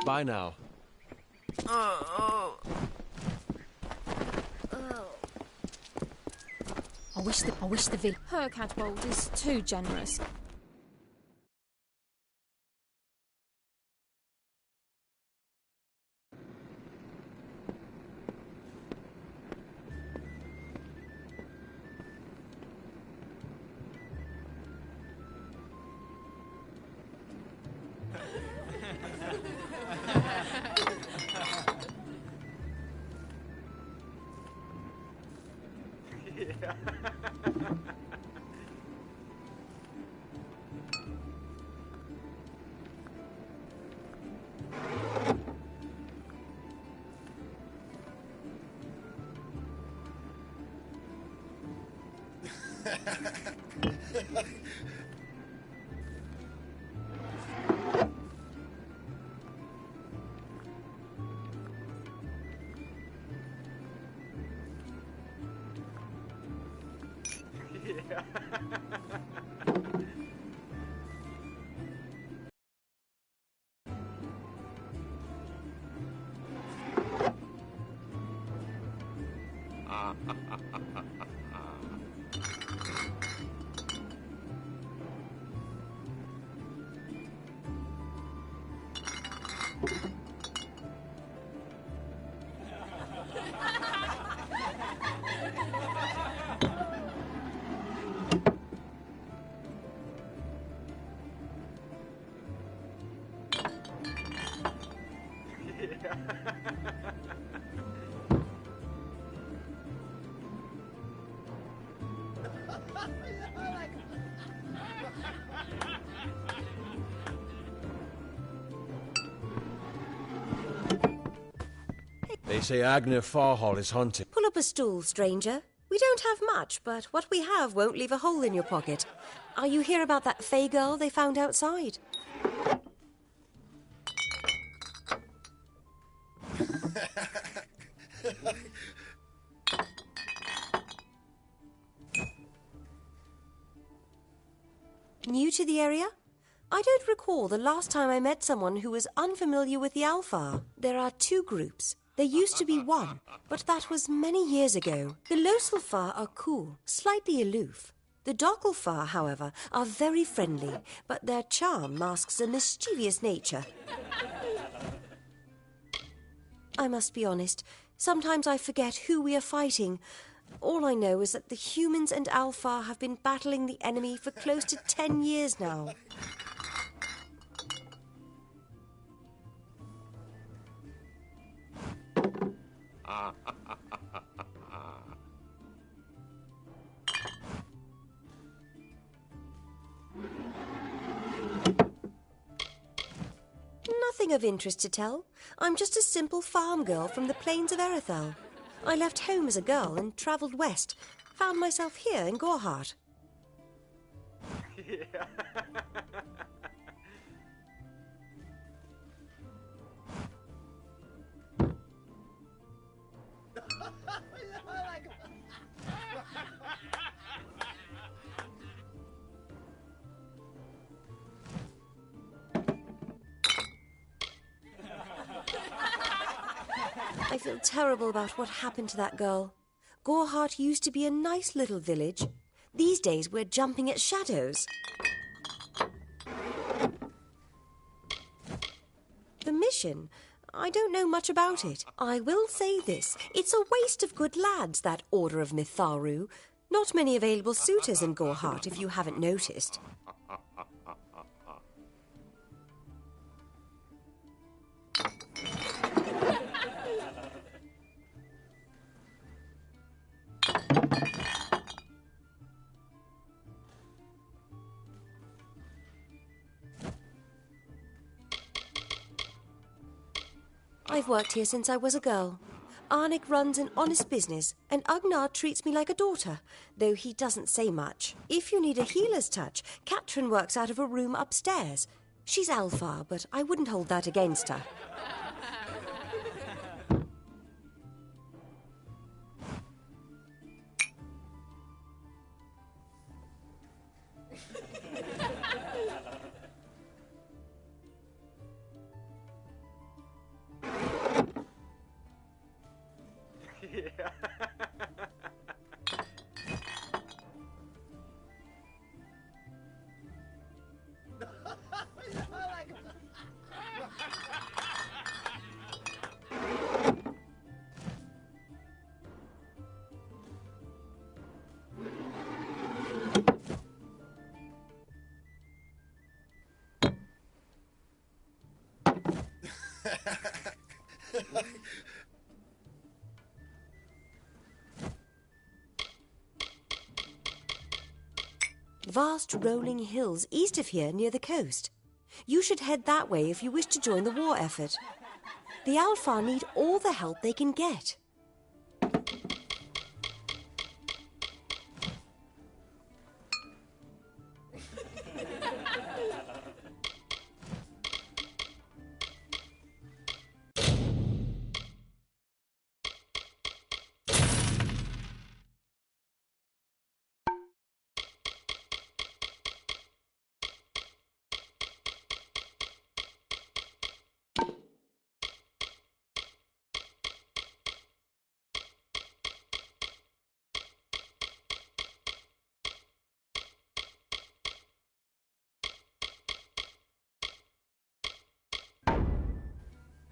Bye now.
I wish the village. Her catbold is too generous.
They say Agner Farhall is haunted.
Pull up a stool, stranger. We don't have much, but what we have won't leave a hole in your pocket. Are you here about that Fey girl they found outside? New to the area? I don't recall the last time I met someone who was unfamiliar with the Alfar. There are two groups. There used to be one, but that was many years ago. The Loselfar are cool, slightly aloof. The Dockelfar, however, are very friendly, but their charm masks a mischievous nature. I must be honest, sometimes I forget who we are fighting. All I know is that the humans and Alfar have been battling the enemy for close to 10 years now. Nothing of interest to tell. I'm just a simple farm girl from the plains of Erethel. I left home as a girl and travelled west. Found myself here in Gorhart. I feel terrible about what happened to that girl. Gorhart used to be a nice little village. These days we're jumping at shadows. The mission? I don't know much about it. I will say this. It's a waste of good lads, that Order of Mitharu. Not many available suitors in Gorhart, if you haven't noticed. I've worked here since I was a girl. Arnik runs an honest business, and Agnar treats me like a daughter, though he doesn't say much. If you need a healer's touch, Katrin works out of a room upstairs. She's Alfar, but I wouldn't hold that against her. Vast rolling hills east of here near the coast. You should head that way if you wish to join the war effort. The Alpha need all the help they can get.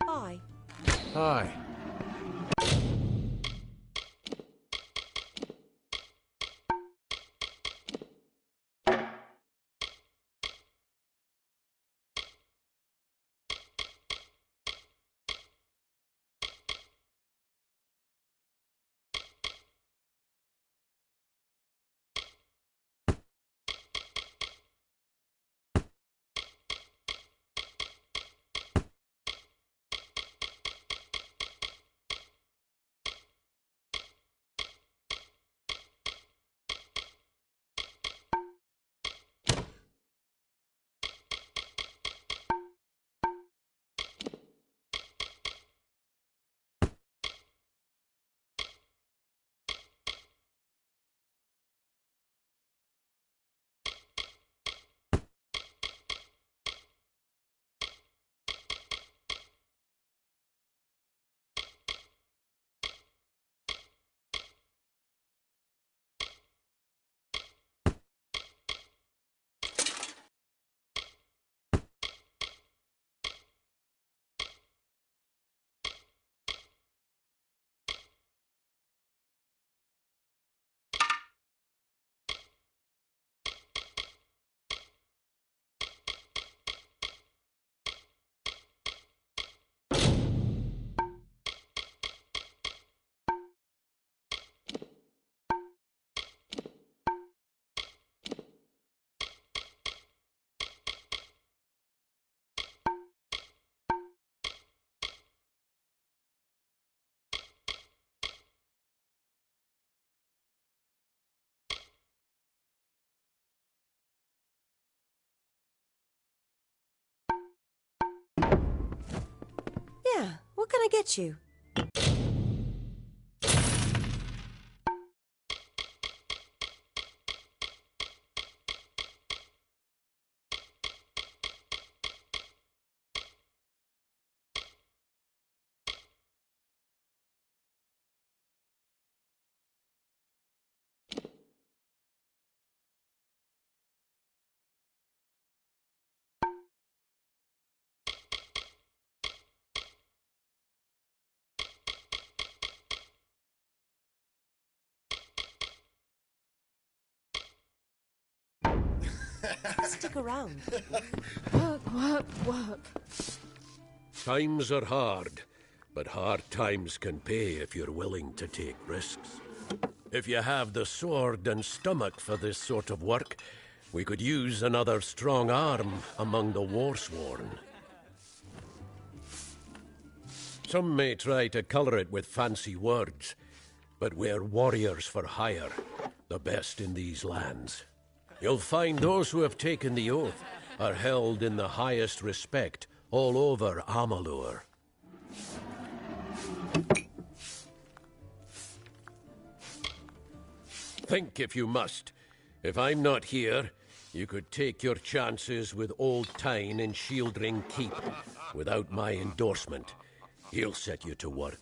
Bye.
Hi.
Yeah, what can I get you? Stick around.
Work, work, work.
Times are hard, but hard times can pay if you're willing to take risks. If you have the sword and stomach for this sort of work, we could use another strong arm among the warsworn. Some may try to colour it with fancy words, but we're warriors for hire, the best in these lands. You'll find those who have taken the oath are held in the highest respect all over Amalur. Think if you must. If I'm not here, you could take your chances with Old Tyne in Shieldring Keep without my endorsement. He'll set you to work.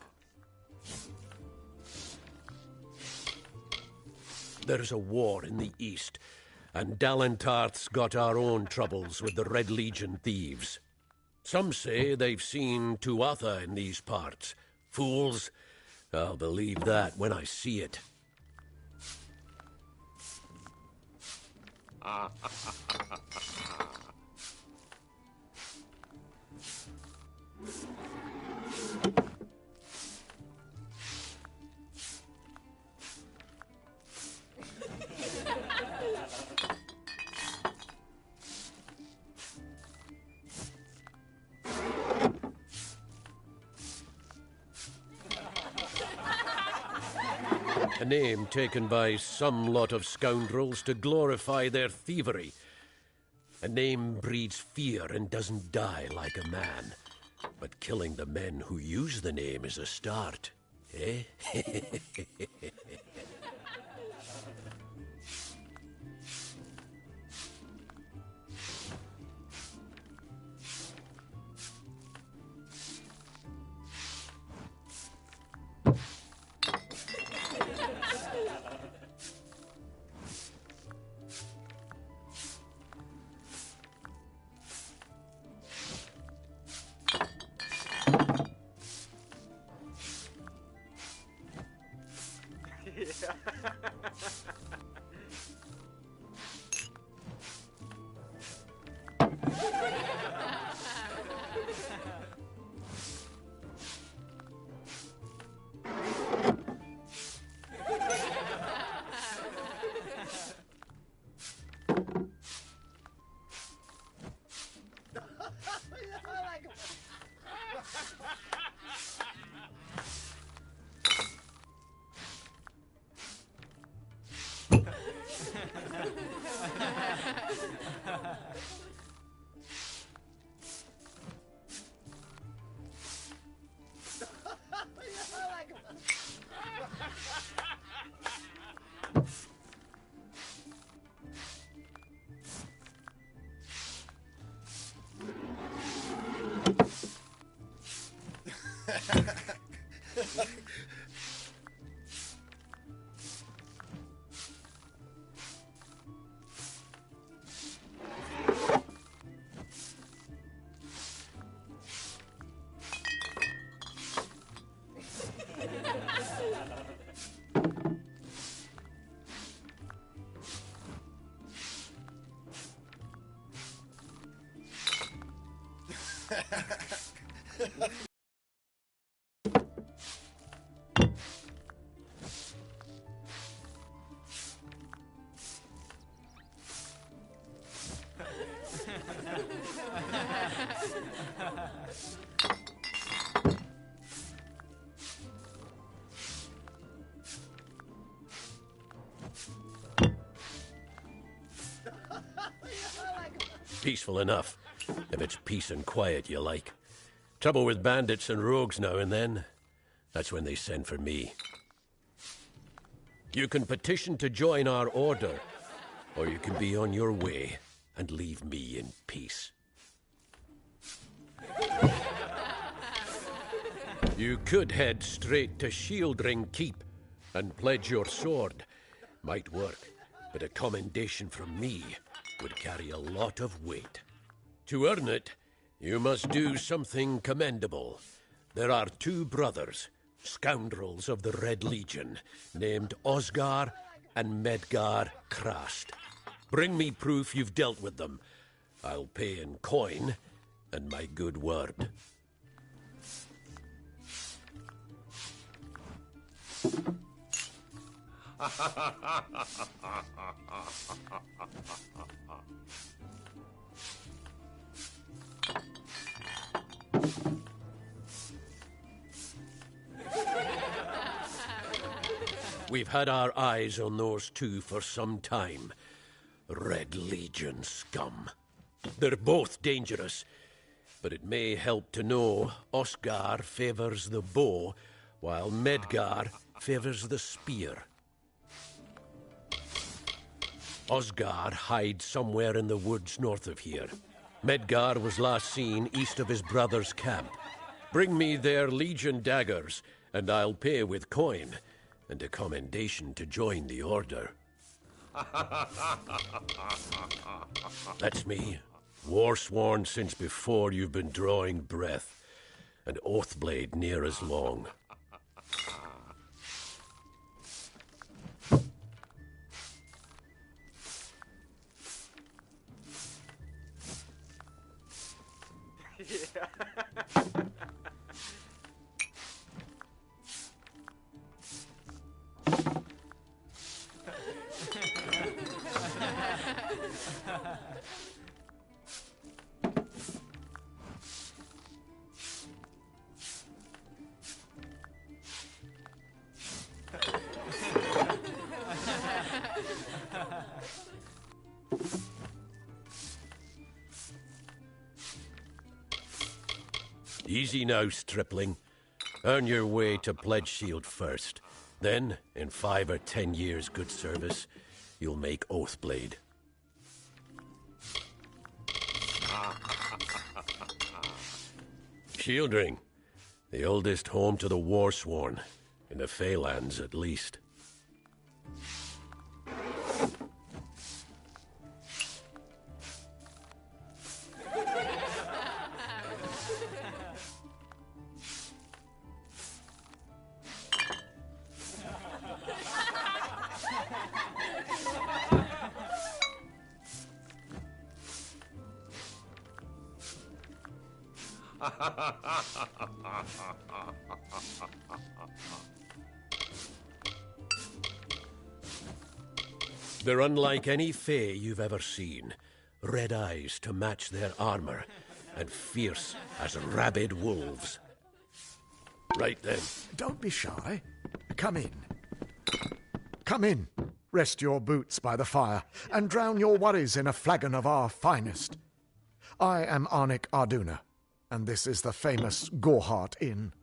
There's a war in the east, and Dalentarth's got our own troubles with the Red Legion thieves. Some say they've seen Tuatha in these parts. Fools. I'll believe that when I see it. A name taken by some lot of scoundrels to glorify their thievery. A name breeds fear and doesn't die like a man. But killing the men who use the name is a start, eh? Peaceful enough, if it's peace and quiet you like. Trouble with bandits and rogues now and then, that's when they send for me. You can petition to join our order, or you can be on your way and leave me in peace. You could head straight to Shieldring Keep and pledge your sword. Might work, but a commendation from me would carry a lot of weight. To earn it, you must do something commendable. There are two brothers, scoundrels of the Red Legion, named Osgar and Medgar Krast. Bring me proof you've dealt with them. I'll pay in coin and my good word. We've had our eyes on those two for some time. Red Legion scum. They're both dangerous, but it may help to know Oscar favors the bow, while Medgar favors the spear. Osgar hides somewhere in the woods north of here. Medgar was last seen east of his brother's camp. Bring me their Legion daggers, and I'll pay with coin, and a commendation to join the order. That's me, war-sworn since before you've been drawing breath, and Oathblade near as long.
Easy now, stripling. Earn your way to Pledge Shield first. Then, in 5 or 10 years' good service, you'll make Oathblade. Shieldring. The oldest home to the Warsworn. In the Feylands, at least. They're unlike any Fey you've ever seen. Red eyes to match their armor, and fierce as rabid wolves. Right then.
Don't be shy. Come in. Come in. Rest your boots by the fire, and drown your worries in a flagon of our finest. I am Arnik Arduna, and this is the famous Gorhart Inn.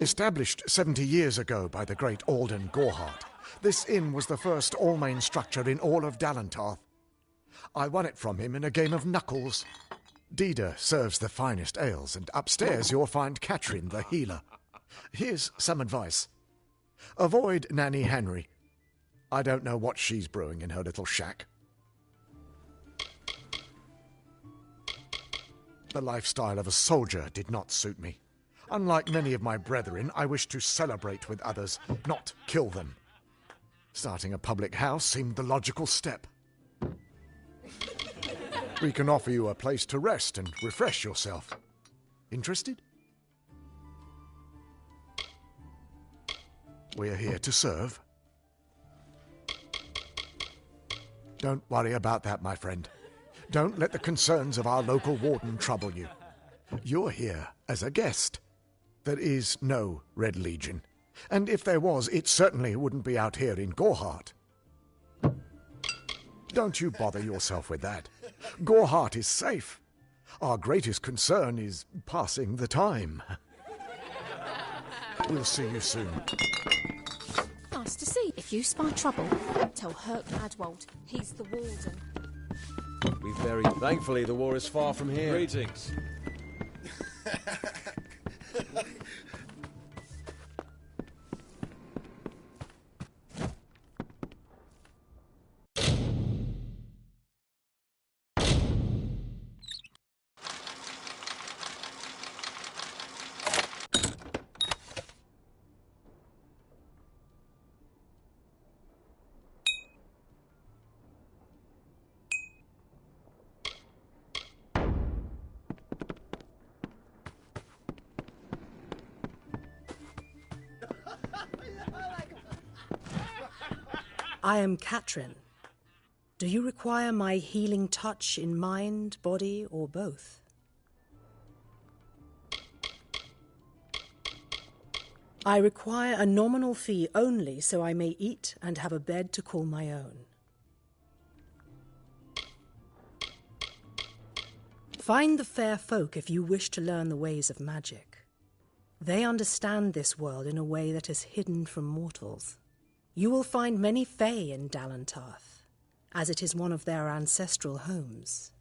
Established 70 years ago by the great Alden Gorhart, this inn was the first all-main structure in all of Dalentarth. I won it from him in a game of knuckles. Dida serves the finest ales, and upstairs you'll find Katrin, the healer. Here's some advice. Avoid Nanny Henry. I don't know what she's brewing in her little shack. The lifestyle of a soldier did not suit me. Unlike many of my brethren, I wish to celebrate with others, not kill them. Starting a public house seemed the logical step. We can offer you a place to rest and refresh yourself. Interested? We're here to serve. Don't worry about that, my friend. Don't let the concerns of our local warden trouble you. You're here as a guest. There is no Red Legion, and if there was, it certainly wouldn't be out here in Gorhart. Don't you bother yourself with that. Gorhart is safe. Our greatest concern is passing the time. We'll see you soon.
Nice to see. If you spy trouble, tell Herc Adwold. He's the warden.
We've buried. Thankfully, the war is far from here. Greetings.
I am Katrin. Do you require my healing touch in mind, body, or both? I require a nominal fee only so I may eat and have a bed to call my own. Find the fair folk if you wish to learn the ways of magic. They understand this world in a way that is hidden from mortals. You will find many Fey in Dalentarth, as it is one of their ancestral homes.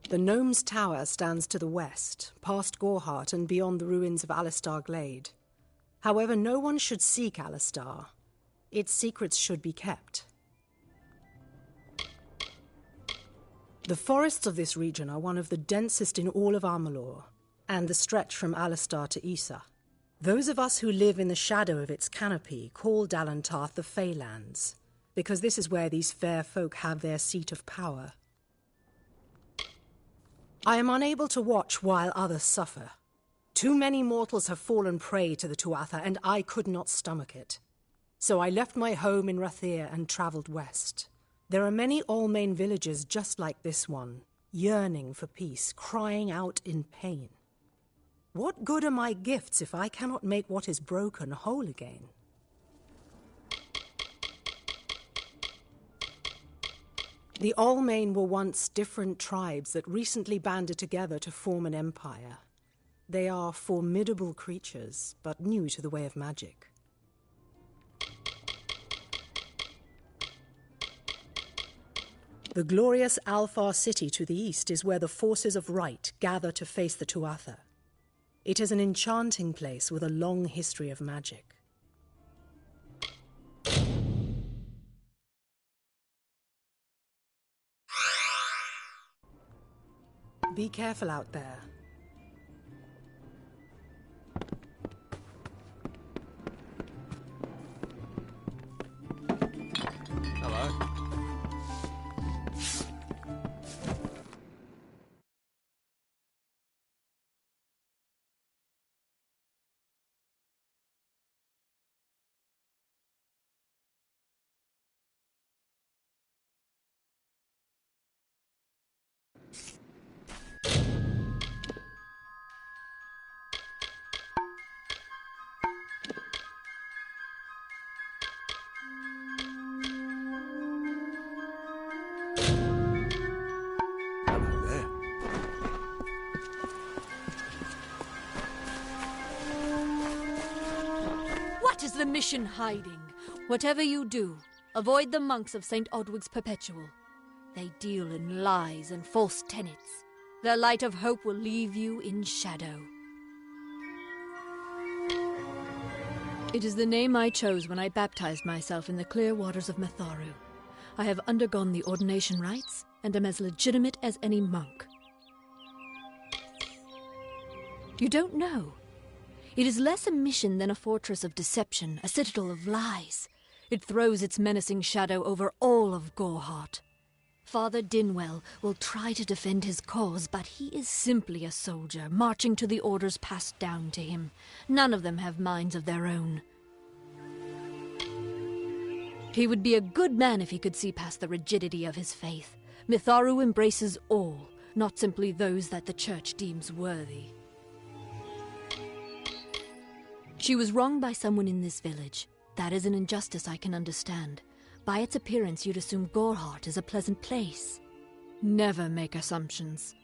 The Gnome's Tower stands to the west, past Gorhart and beyond the ruins of Alistar Glade. However, no one should seek Alistar. Its secrets should be kept. The forests of this region are one of the densest in all of Amalur, and the stretch from Alistar to Issa. Those of us who live in the shadow of its canopy call Dalentarth the Feylands, because this is where these fair folk have their seat of power. I am unable to watch while others suffer. Too many mortals have fallen prey to the Tuatha, and I could not stomach it. So I left my home in Rathir and travelled west. There are many All-Main villages just like this one, yearning for peace, crying out in pain. What good are my gifts if I cannot make what is broken whole again? The Almain were once different tribes that recently banded together to form an empire. They are formidable creatures, but new to the way of magic. The glorious Alfar city to the east is where the forces of right gather to face the Tuatha. It is an enchanting place with a long history of magic. Be careful out there.
Hello.
What is the mission hiding? Whatever you do, avoid the monks of St. Odwig's Perpetual. They deal in lies and false tenets. Their light of hope will leave you in shadow. It is the name I chose when I baptized myself in the clear waters of Mitharu. I have undergone the ordination rites and am as legitimate as any monk. You don't know. It is less a mission than a fortress of deception, a citadel of lies. It throws its menacing shadow over all of Gorehart. Father Dinwell will try to defend his cause, but he is simply a soldier, marching to the orders passed down to him. None of them have minds of their own. He would be a good man if he could see past the rigidity of his faith. Mitharu embraces all, not simply those that the Church deems worthy. She was wronged by someone in this village. That is an injustice I can understand. By its appearance, you'd assume Gorehart is a pleasant place. Never make assumptions.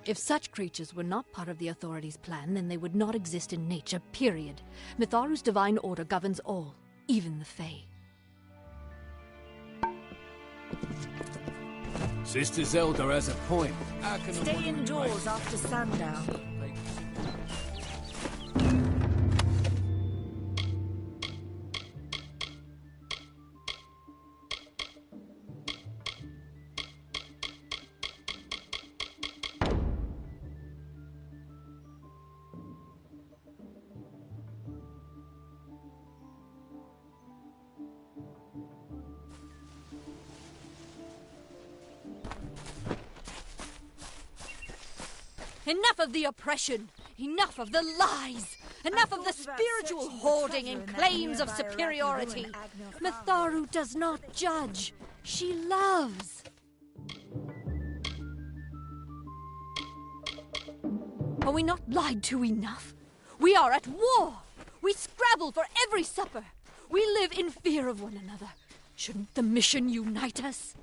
If such creatures were not part of the authorities' plan, then they would not exist in nature, period. Mitharu's divine order governs all, even the Fae.
Sister Zelda has a point.
Stay indoors after sundown.
Enough of the oppression! Enough of the lies! Enough of the spiritual hoarding and claims of superiority! Mitharu does not judge. She loves. Are we not lied to enough? We are at war! We scrabble for every supper! We live in fear of one another. Shouldn't the mission unite us?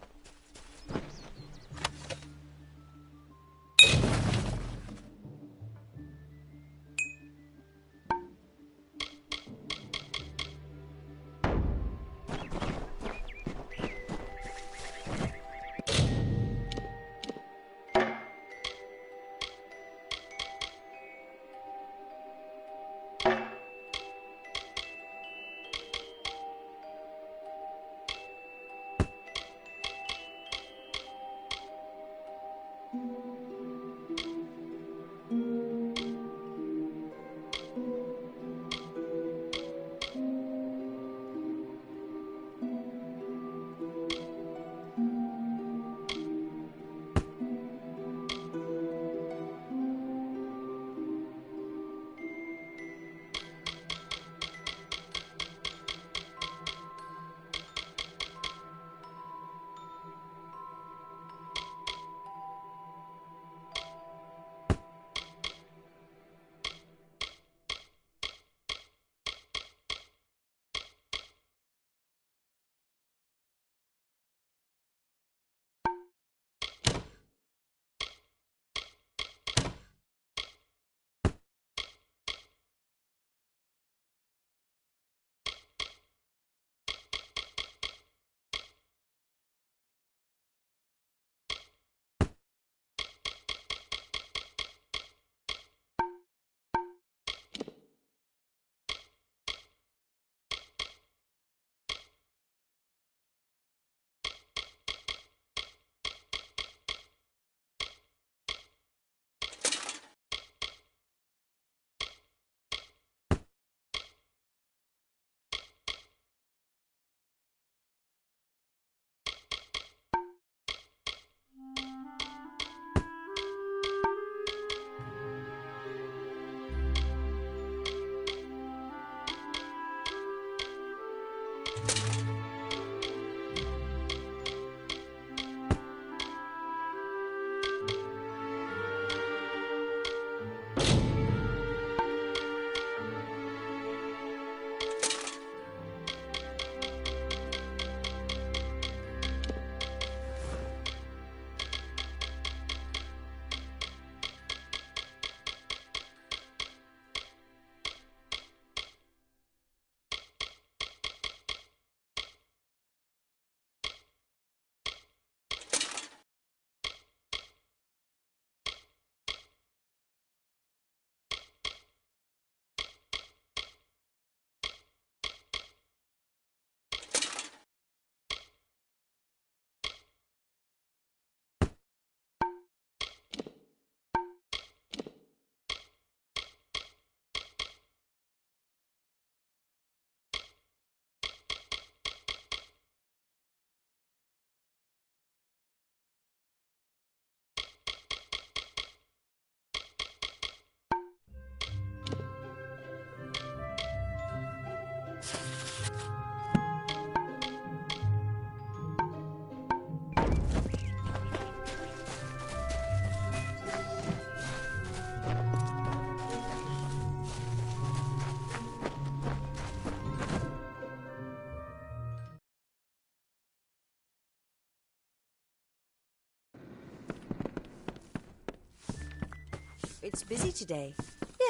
It's busy today.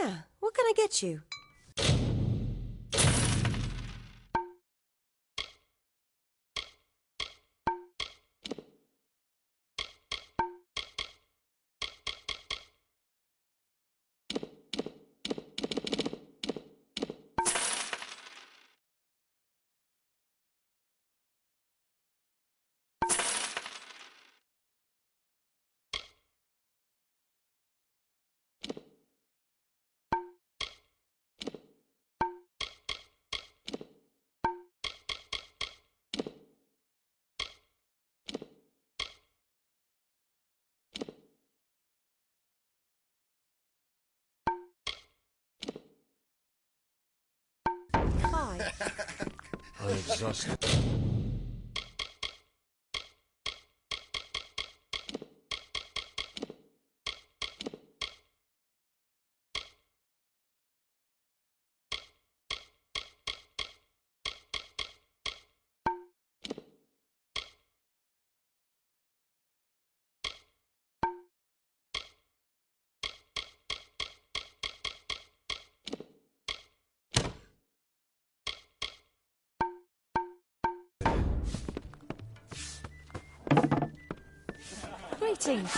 Yeah, what can I get you? Hi.
I'm exhausted.
Greetings.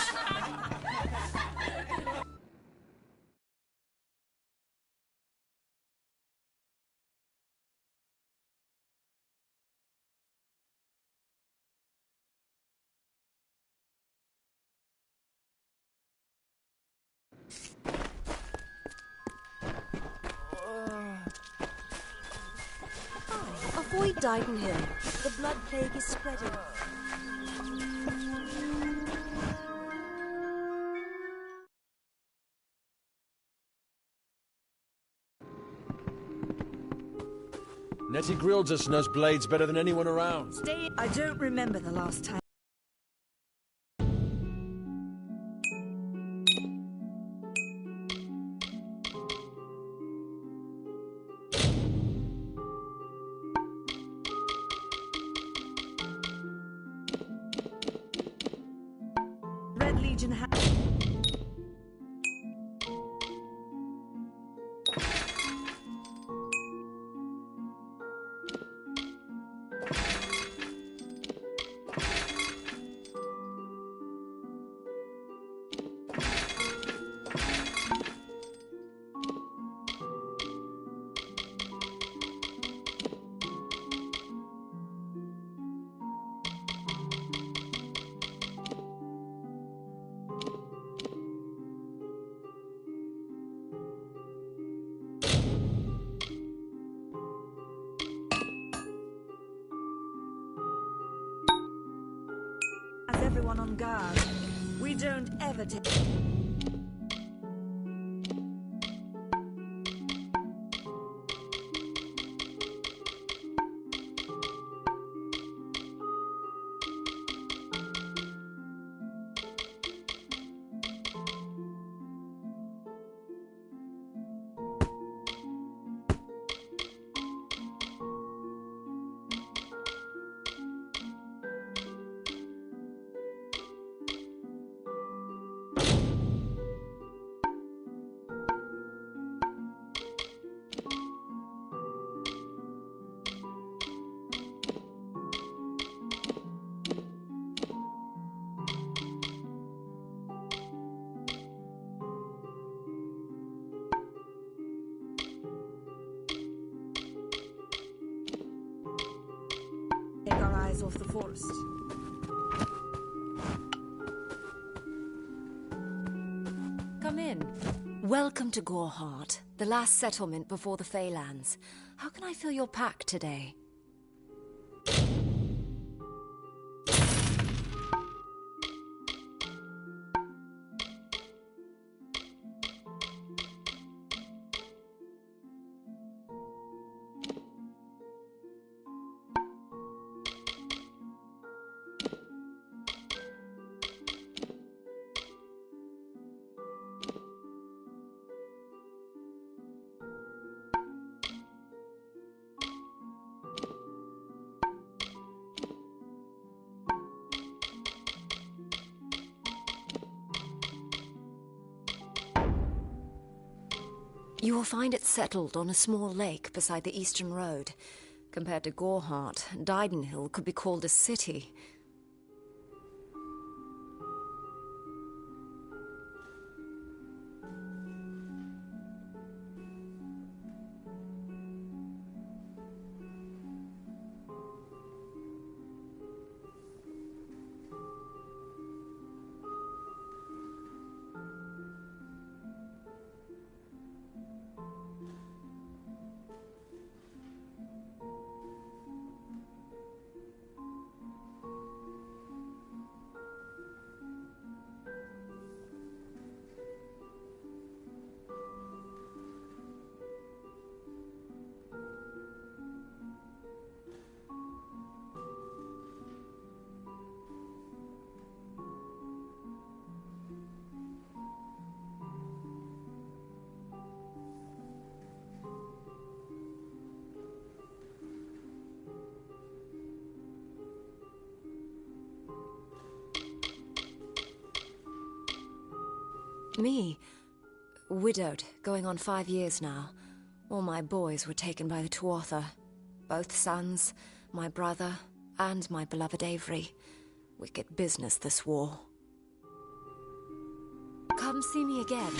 Avoid Didenhill. The blood plague is spreading.
Nettie Grildus knows blades better than anyone around.
Stay. I don't remember the last time. Red Legion has everyone on guard. We don't ever take... Take our eyes off the forest.
Come in. Welcome to Goreheart, the last settlement before the Feylands. How can I fill your pack today? You will find it settled on a small lake beside the eastern road. Compared to Gorehart, Didenhill could be called a city. Me, widowed, going on 5 years now. All my boys were taken by the Tuatha. Both sons, my brother, and my beloved Avery. Wicked business, this war. Come see me again.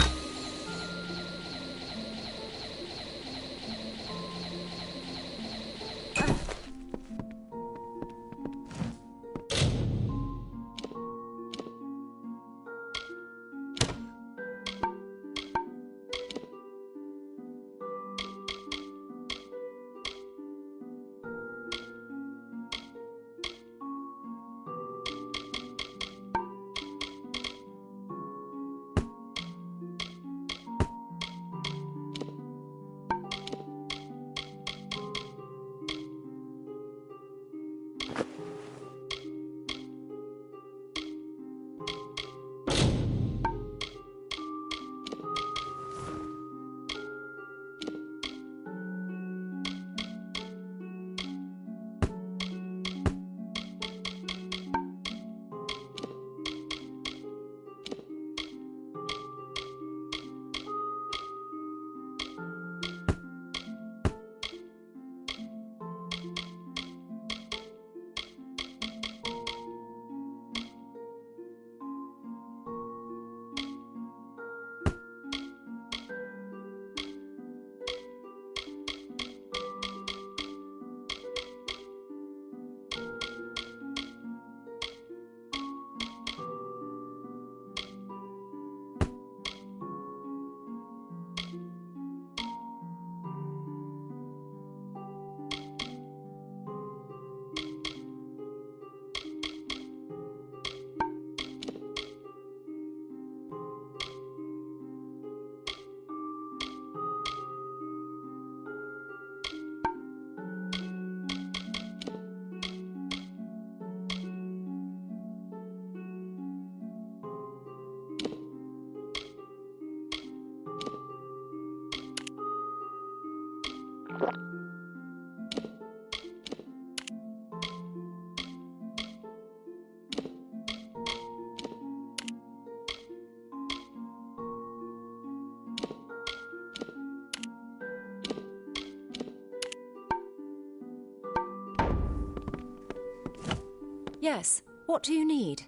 Yes, what do you need?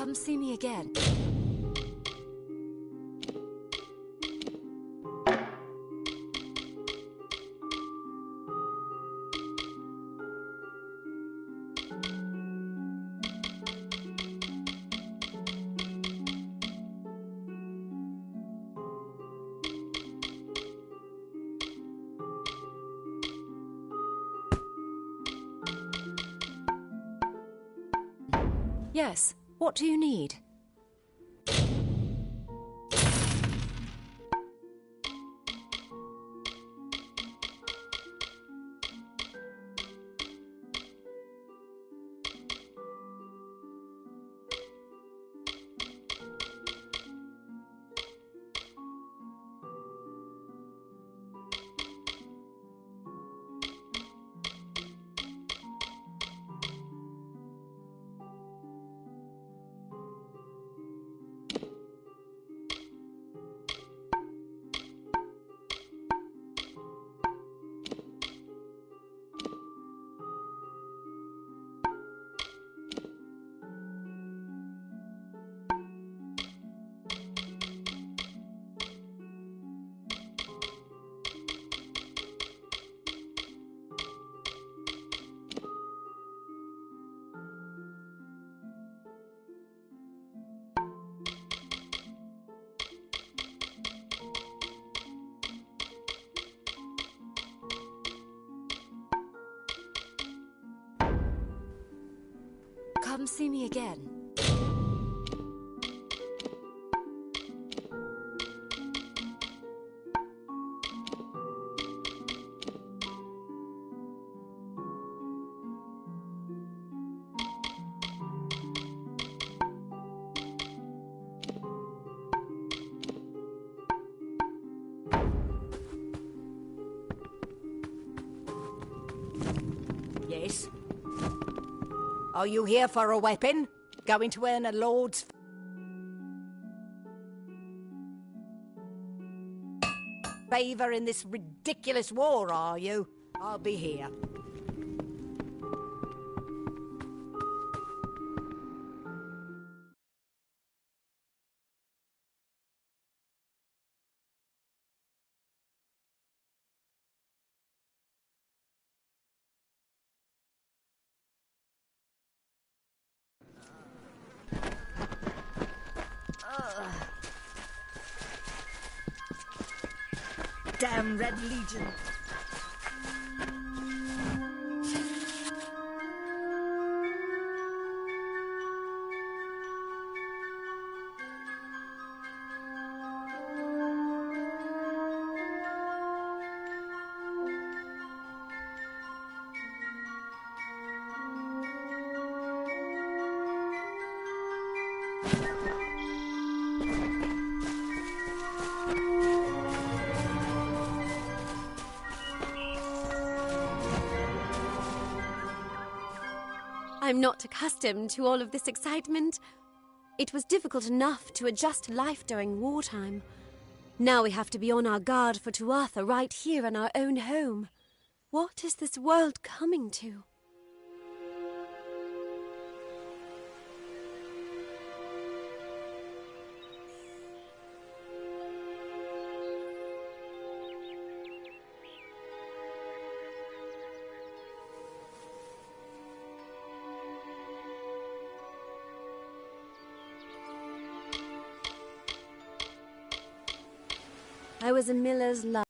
Come see me again. Yes, what do you need? Come see me again.
Yes? Are you here for a weapon? Going to earn a lord's favour in this ridiculous war, are you? I'll be here.
Damn Red Legion.
I'm not accustomed to all of this excitement. It was difficult enough to adjust to life during wartime. Now we have to be on our guard for Tuatha right here in our own home. What is this world coming to? I was a miller's love.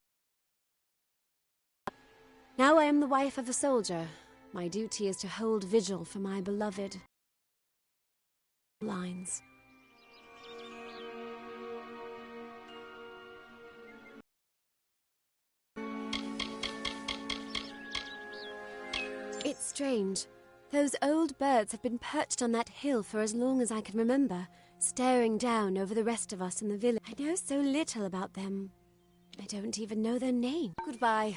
Now I am the wife of a soldier. My duty is to hold vigil for my beloved lines. It's strange. Those old birds have been perched on that hill for as long as I can remember, staring down over the rest of us in the village. I know so little about them. I don't even know their name. Goodbye.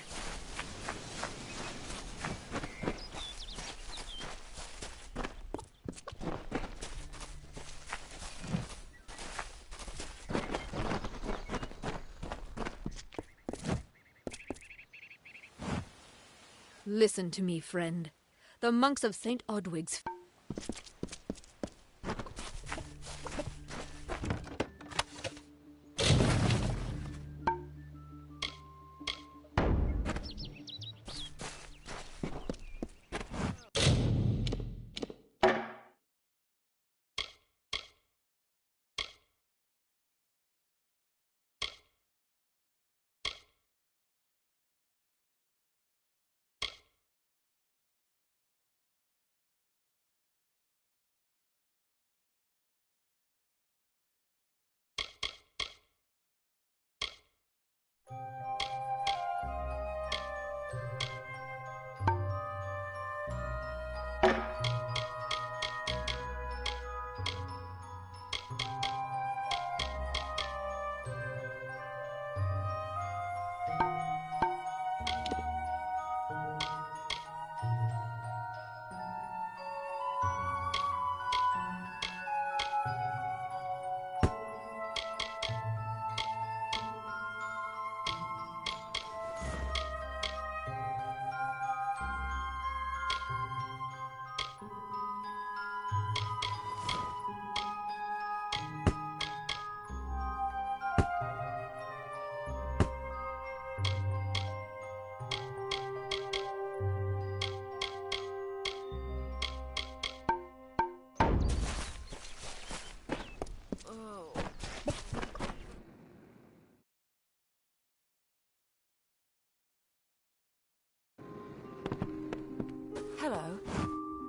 Listen to me, friend. The monks of St. Odwig's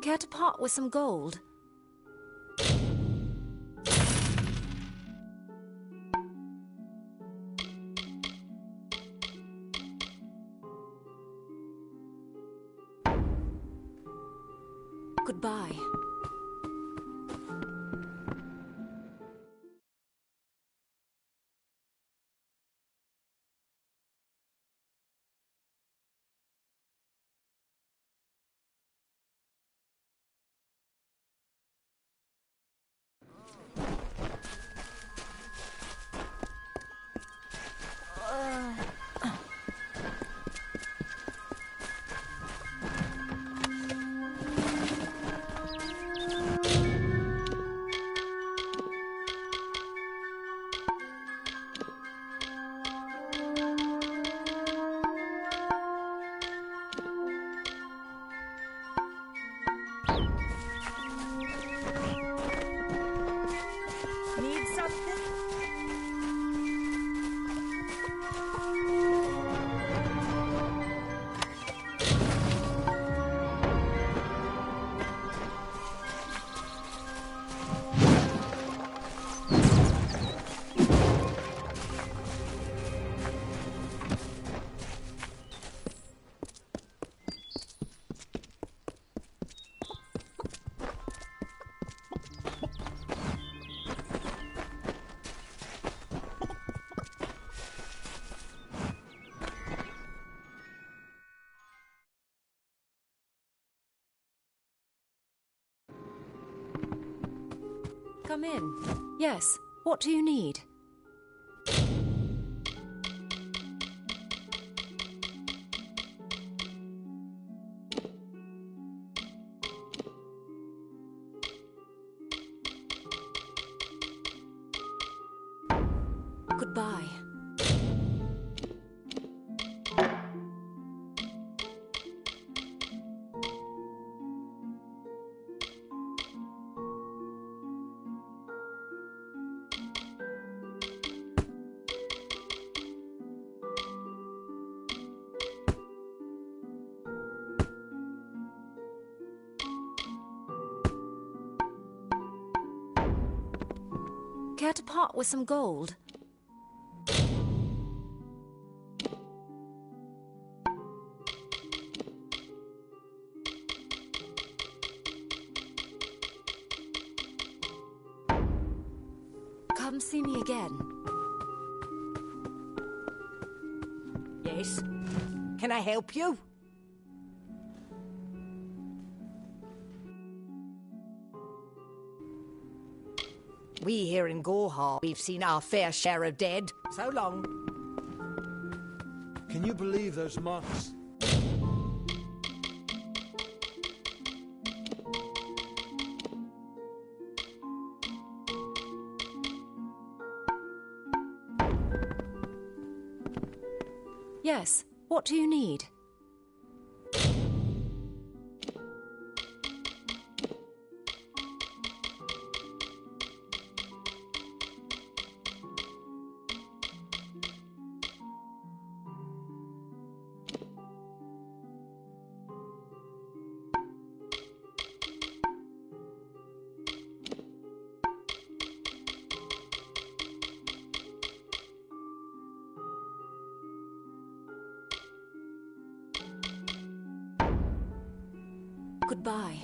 Care to part with some gold? Goodbye.
Need something?
Come in. Yes, what do you need? Goodbye. Care to part with some gold? Come see me again.
Yes? Can I help you? We here in Gorhar, we've seen our fair share of dead. So long.
Can you believe those marks?
Yes, what do you need? Goodbye.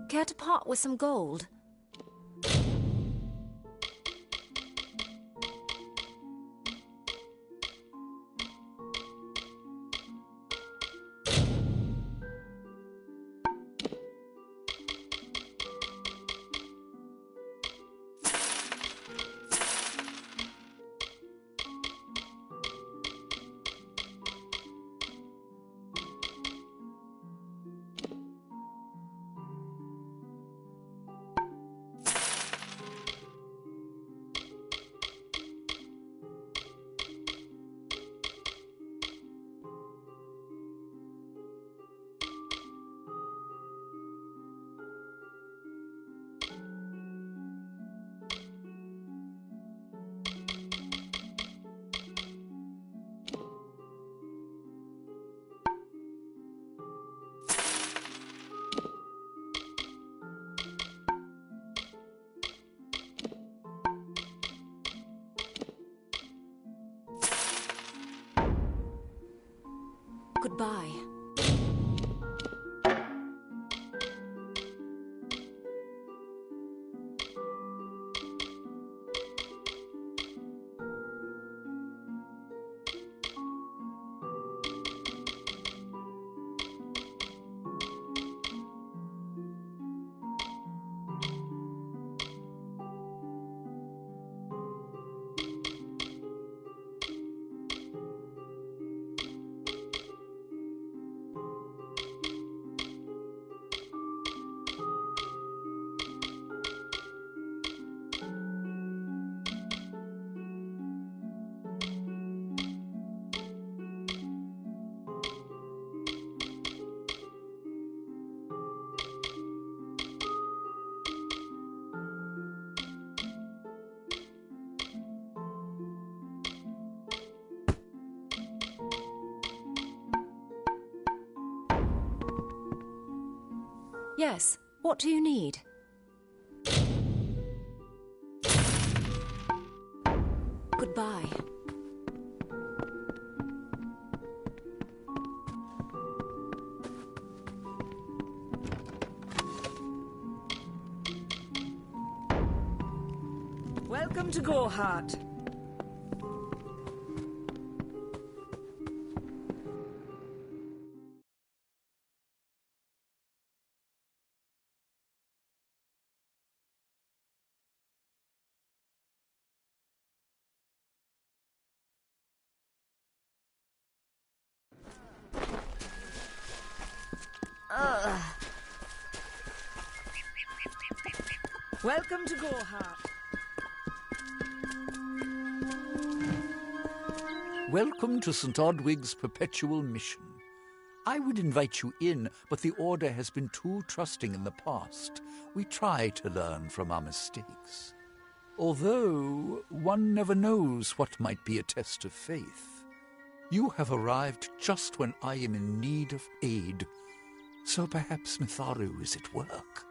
Care to part with some gold? Goodbye. Yes, what do you need? Goodbye.
Welcome to Gorhart. Welcome to Gorhart.
Welcome to St. Odwig's perpetual mission. I would invite you in, but the Order has been too trusting in the past. We try to learn from our mistakes. Although one never knows what might be a test of faith. You have arrived just when I am in need of aid, so perhaps Mitharu is at work.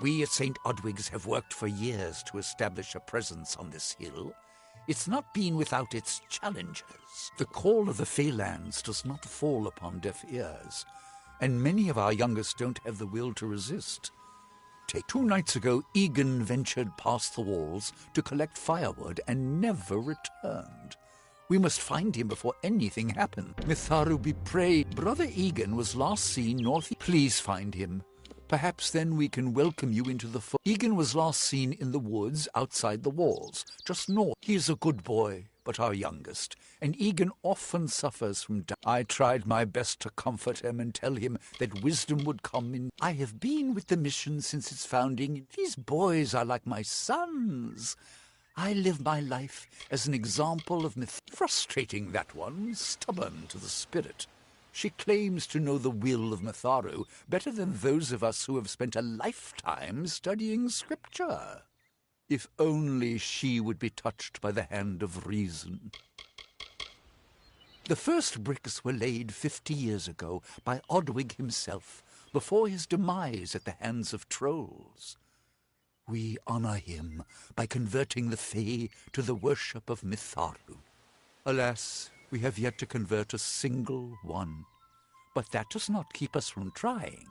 We at St. Odwig's have worked for years to establish a presence on this hill. It's not been without its challenges. The call of the Feylands does not fall upon deaf ears, and many of our youngest don't have the will to resist. Take 2 nights ago, Egan ventured past the walls to collect firewood and never returned. We must find him before anything happens. Mitharu be prayed. Brother Egan was last seen north. Please find him. Perhaps then we can welcome you into the Egan was last seen in the woods outside the walls, just north. He is a good boy, but our youngest, and Egan often suffers from I tried my best to comfort him and tell him that wisdom would come in. I have been with the mission since its founding. These boys are like my sons. I live my life as an example of frustrating, that one, stubborn to the spirit. She claims to know the will of Mitharu better than those of us who have spent a lifetime studying scripture. If only she would be touched by the hand of reason. The first bricks were laid 50 years ago by Odwig himself, before his demise at the hands of trolls. We honor him by converting the Fae to the worship of Mitharu. Alas, we have yet to convert a single one. But that does not keep us from trying.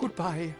Goodbye.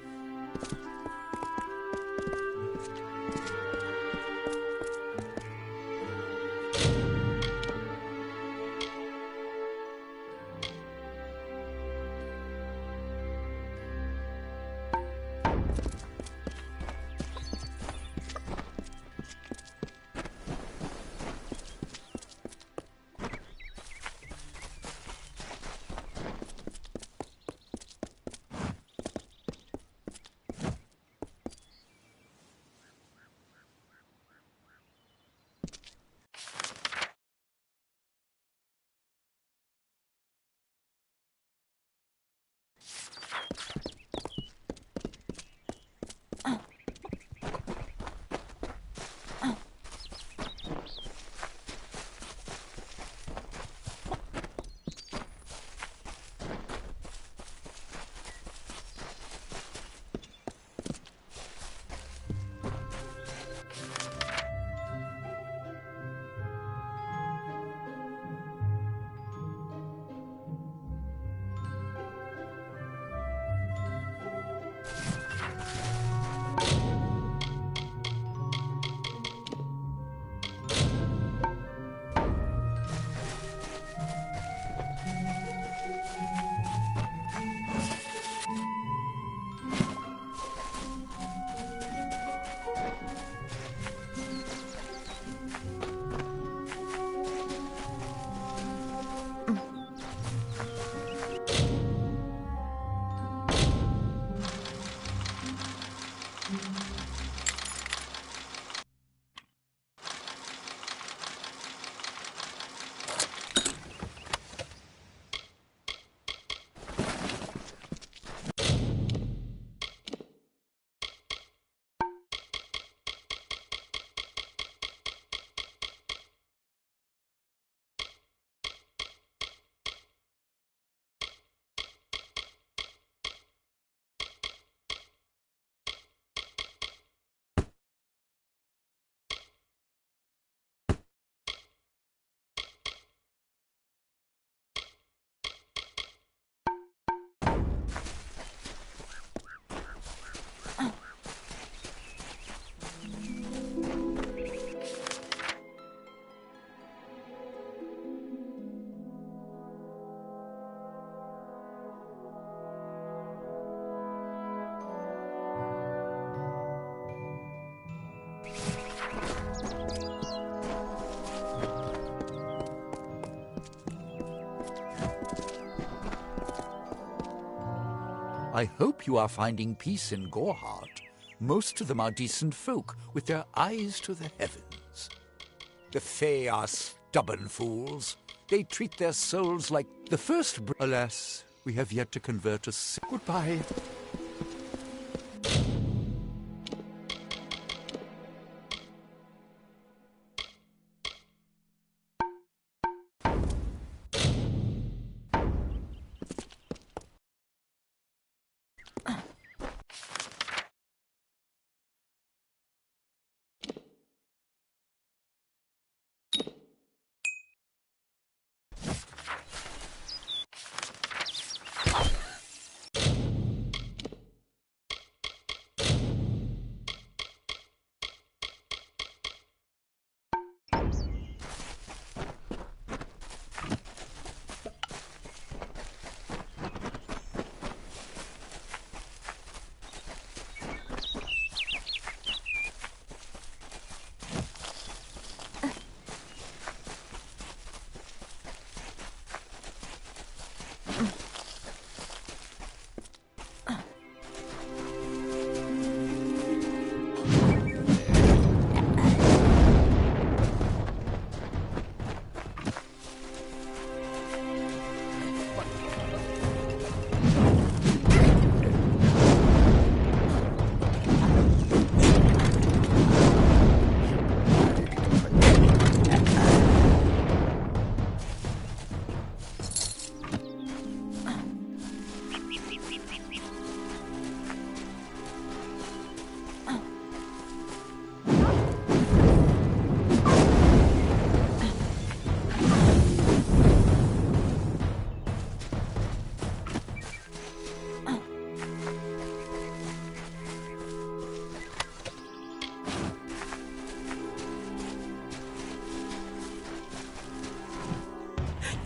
I hope you are finding peace in Goreheart. Most of them are decent folk, with their eyes to the heavens. The Fae are stubborn fools. They treat their souls like the first... Alas, we have yet to convert a... Goodbye.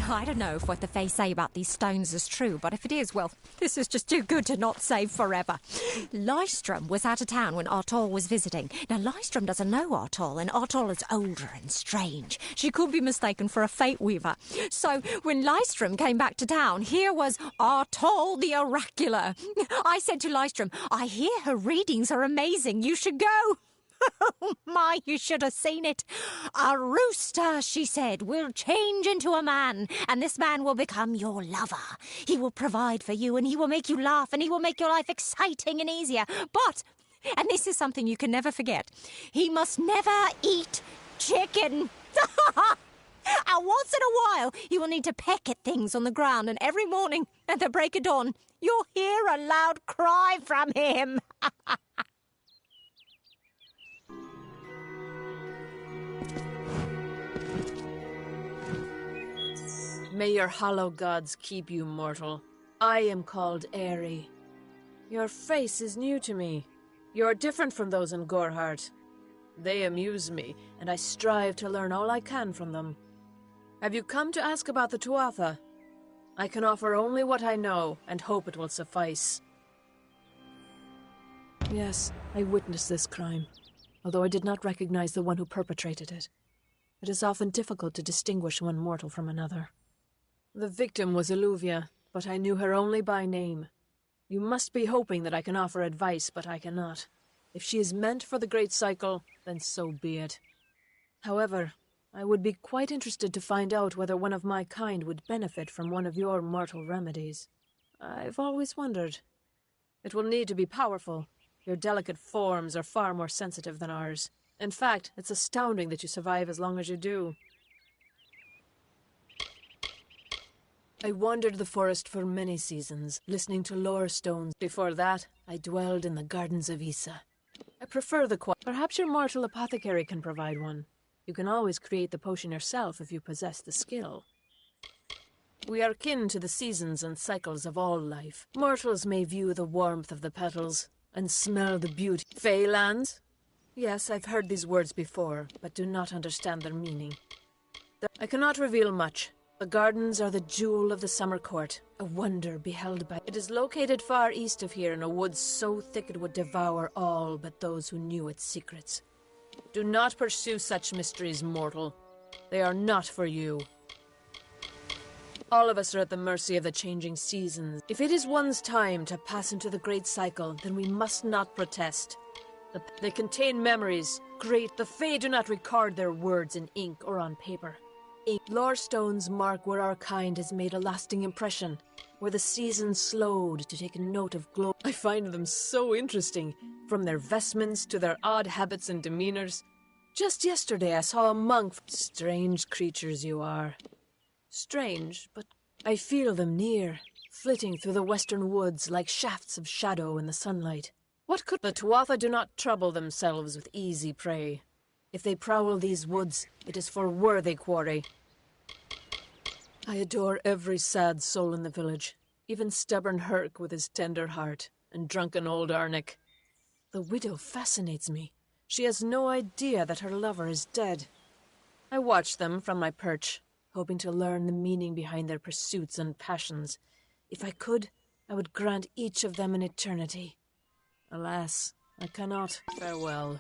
I don't know if what the Fae say about these stones is true, but if it is, well, this is just too good to not save forever. Lystrom was out of town when Artol was visiting. Now, Lystrom doesn't know Artol, and Artol is older and strange. She could be mistaken for a Fate Weaver. So, when Lystrom came back to town, here was Artol the Oracular. I said to Lystrom, I hear her readings are amazing. You should go. Oh my, you should have seen it. A rooster, she said, will change into a man, and this man will become your lover. He will provide for you, and he will make you laugh, and he will make your life exciting and easier. But, and this is something you can never forget, he must never eat chicken. And once in a while, you will need to peck at things on the ground, and every morning at the break of dawn, you'll hear a loud cry from him.
May your hollow gods keep you, mortal. I am called Aerie. Your face is new to me. You are different from those in Gorhart. They amuse me, and I strive to learn all I can from them. Have you come to ask about the Tuatha? I can offer only what I know, and hope it will suffice. Yes, I witnessed this crime, although I did not recognize the one who perpetrated it. It is often difficult to distinguish one mortal from another. The victim was Illuvia, but I knew her only by name. You must be hoping that I can offer advice, but I cannot. If she is meant for the Great Cycle, then so be it. However, I would be quite interested to find out whether one of my kind would benefit from one of your mortal remedies. I've always wondered. It will need to be powerful. Your delicate forms are far more sensitive than ours. In fact, it's astounding that you survive as long as you do. I wandered the forest for many seasons, listening to lore stones. Before that, I dwelled in the gardens of Issa. I prefer the quiet. Perhaps your mortal apothecary can provide one. You can always create the potion yourself if you possess the skill. We are kin to the seasons and cycles of all life. Mortals may view the warmth of the petals and smell the beauty. Feylands? Yes, I've heard these words before, but do not understand their meaning. I cannot reveal much. The gardens are the jewel of the summer court, a wonder beheld by... It is located far east of here in a wood so thick it would devour all but those who knew its secrets. Do not pursue such mysteries, mortal. They are not for you. All of us are at the mercy of the changing seasons. If it is one's time to pass into the great cycle, then we must not protest. They contain memories. Great. The Fae do not record their words in ink or on paper. Lore stones mark where our kind has made a lasting impression, where the seasons slowed to take note of glow. I find them so interesting, from their vestments to their odd habits and demeanors. Just yesterday I saw a monk. Strange creatures you are. Strange, but I feel them near, flitting through the western woods like shafts of shadow in the sunlight. What could... The Tuatha do not trouble themselves with easy prey. If they prowl these woods, it is for worthy quarry. I adore every sad soul in the village, even stubborn Herc with his tender heart, and drunken old Arnick. The widow fascinates me. She has no idea that her lover is dead. I watch them from my perch, hoping to learn the meaning behind their pursuits and passions. If I could, I would grant each of them an eternity. Alas, I cannot. Farewell.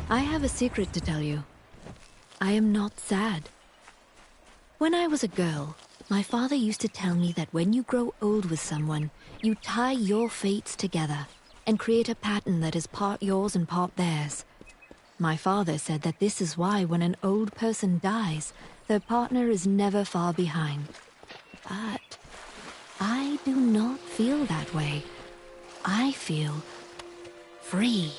I have a secret to tell you. I am not sad. When I was a girl, my father used to tell me that when you grow old with someone, you tie your fates together and create a pattern that is part yours and part theirs. My father said that this is why when an old person dies, their partner is never far behind. But I do not feel that way. I feel free.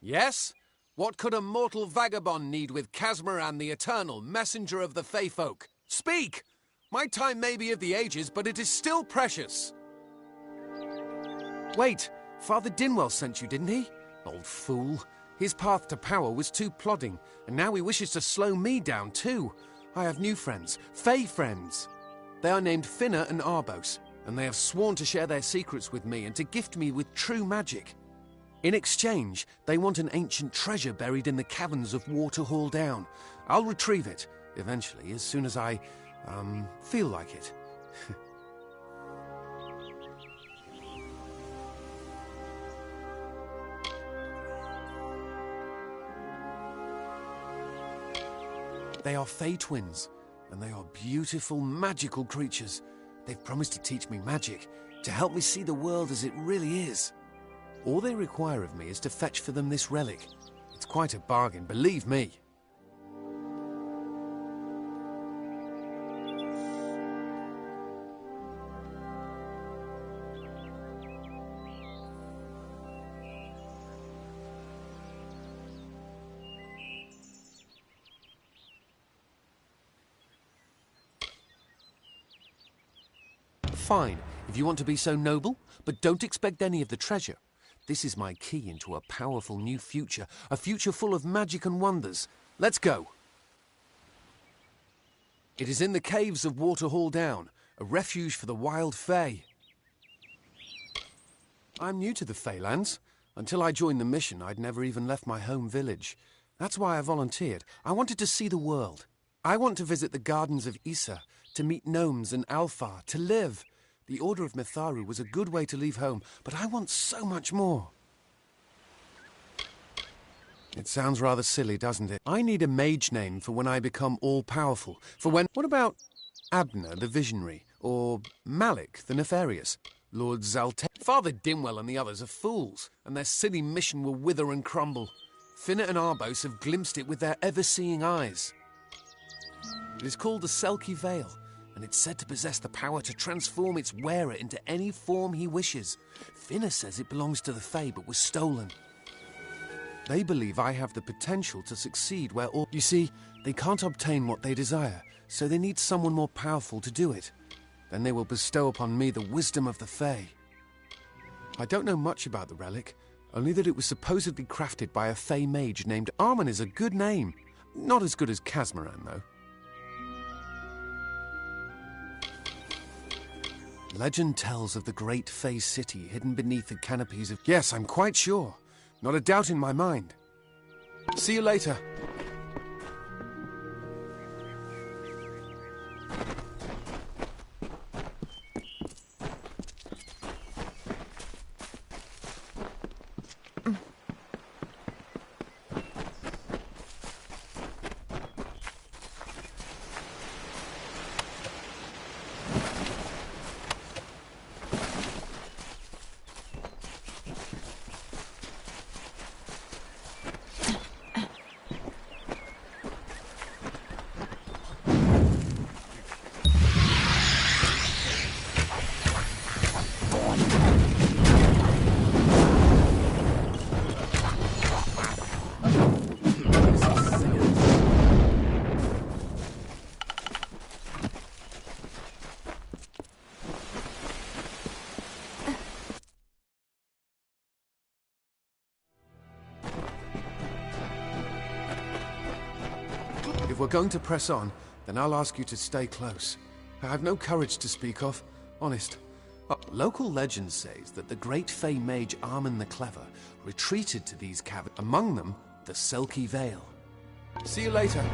Yes? What could a mortal vagabond need with Casmaran the Eternal, messenger of the Fey folk? Speak! My time may be of the ages, but it is still precious. Wait, Father Dinwell sent you, didn't he? Old fool. His path to power was too plodding, and now he wishes to slow me down too. I have new friends, Fey friends. They are named Finna and Arbos, and they have sworn to share their secrets with me and to gift me with true magic. In exchange, they want an ancient treasure buried in the caverns of Waterhall Down. I'll retrieve it, eventually, as soon as I, feel like it. They are Fey twins, and they are beautiful, magical creatures. They've promised to teach me magic, to help me see the world as it really is. All they require of me is to fetch for them this relic. It's quite a bargain, believe me. Fine, if you want to be so noble, but don't expect any of the treasure. This is my key into a powerful new future, a future full of magic and wonders. Let's go. It is in the caves of Waterhall Down, a refuge for the wild Fey. I'm new to the Feylands. Until I joined the mission, I'd never even left my home village. That's why I volunteered. I wanted to see the world. I want to visit the gardens of Issa, to meet gnomes and Alfar, to live. The Order of Mitharu was a good way to leave home, but I want so much more. It sounds rather silly, doesn't it? I need a mage name for when I become all-powerful. For when... What about Abner the Visionary? Or Malik the Nefarious? Lord Zaltek? Father Dinwell and the others are fools, and their silly mission will wither and crumble. Finna and Arbos have glimpsed it with their ever-seeing eyes. It is called the Selkie Veil, and it's said to possess the power to transform its wearer into any form he wishes. Finna says it belongs to the Fae, but was stolen. They believe I have the potential to succeed where all... You see, they can't obtain what they desire, so they need someone more powerful to do it. Then they will bestow upon me the wisdom of the Fae. I don't know much about the relic, only that it was supposedly crafted by a Fey mage named Armin. Is a good name. Not as good as Casmaran, though. Legend tells of the great Fey city hidden beneath the canopies of... Yes, I'm quite sure. Not a doubt in my mind. See you later. we're going to press on, then I'll ask you to stay close. I have no courage to speak of, honest. Local legend says that the great Fey mage Armin the Clever retreated to these caverns, among them the Selkie Vale. See you later.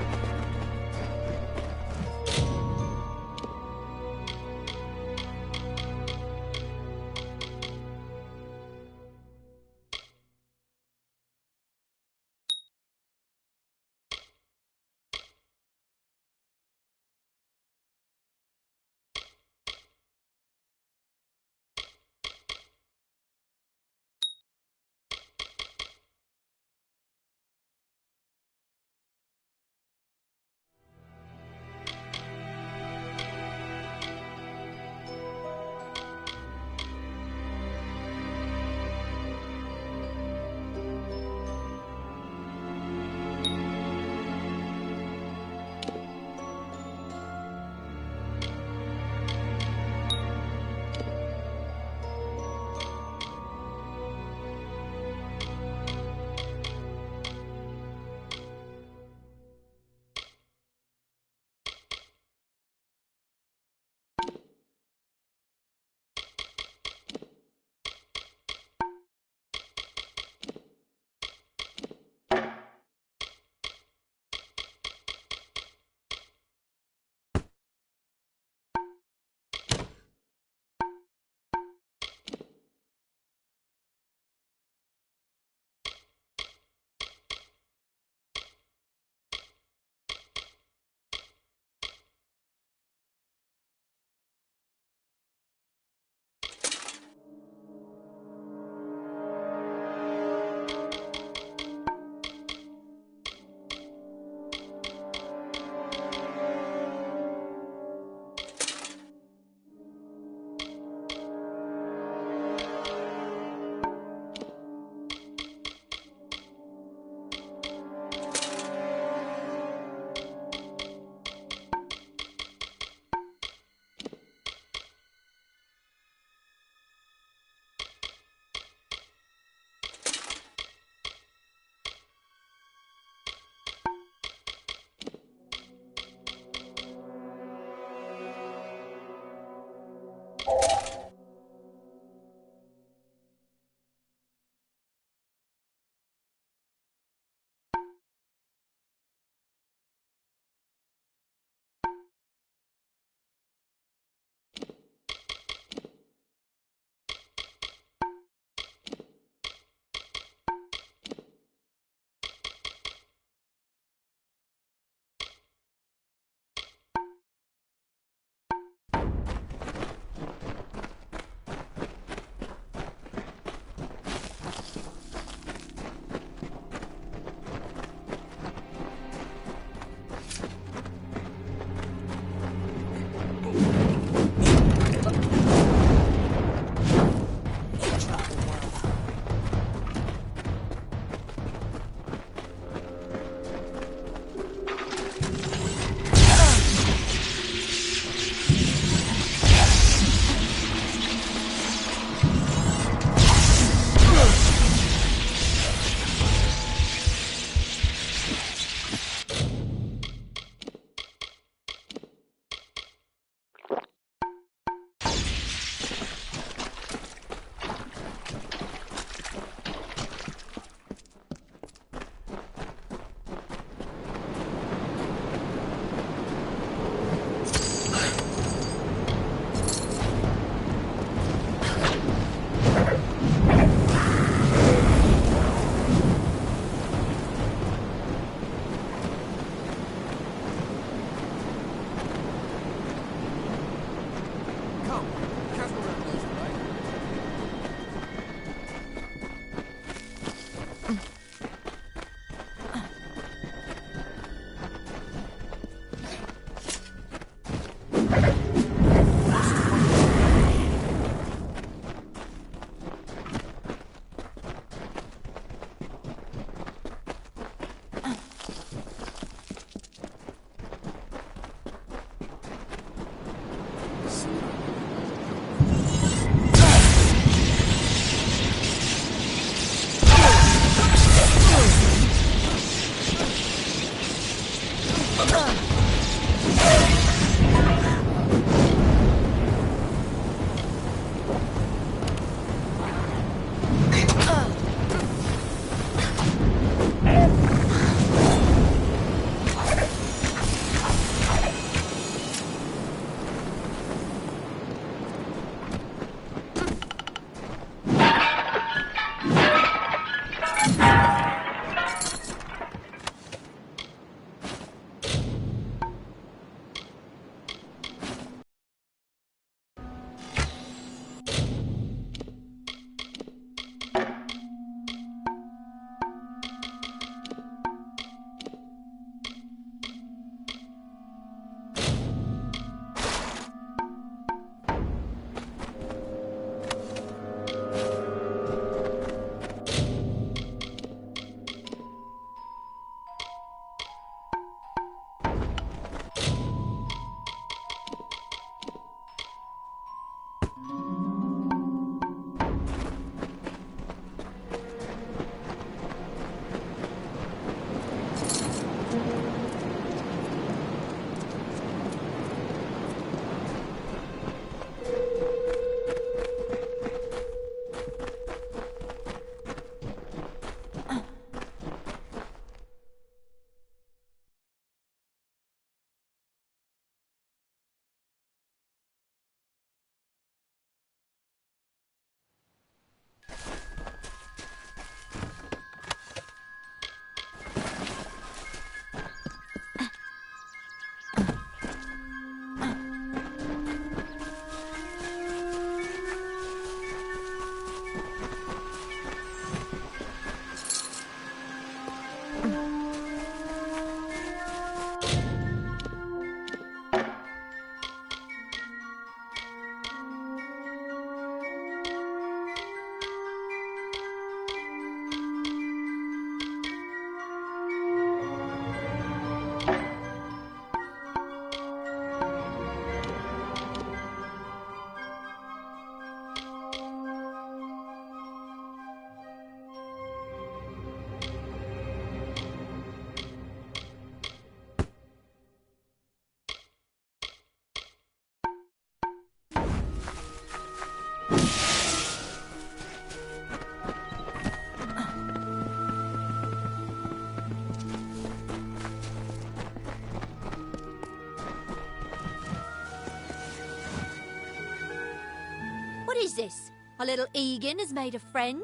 this? Our little Egan has made a friend?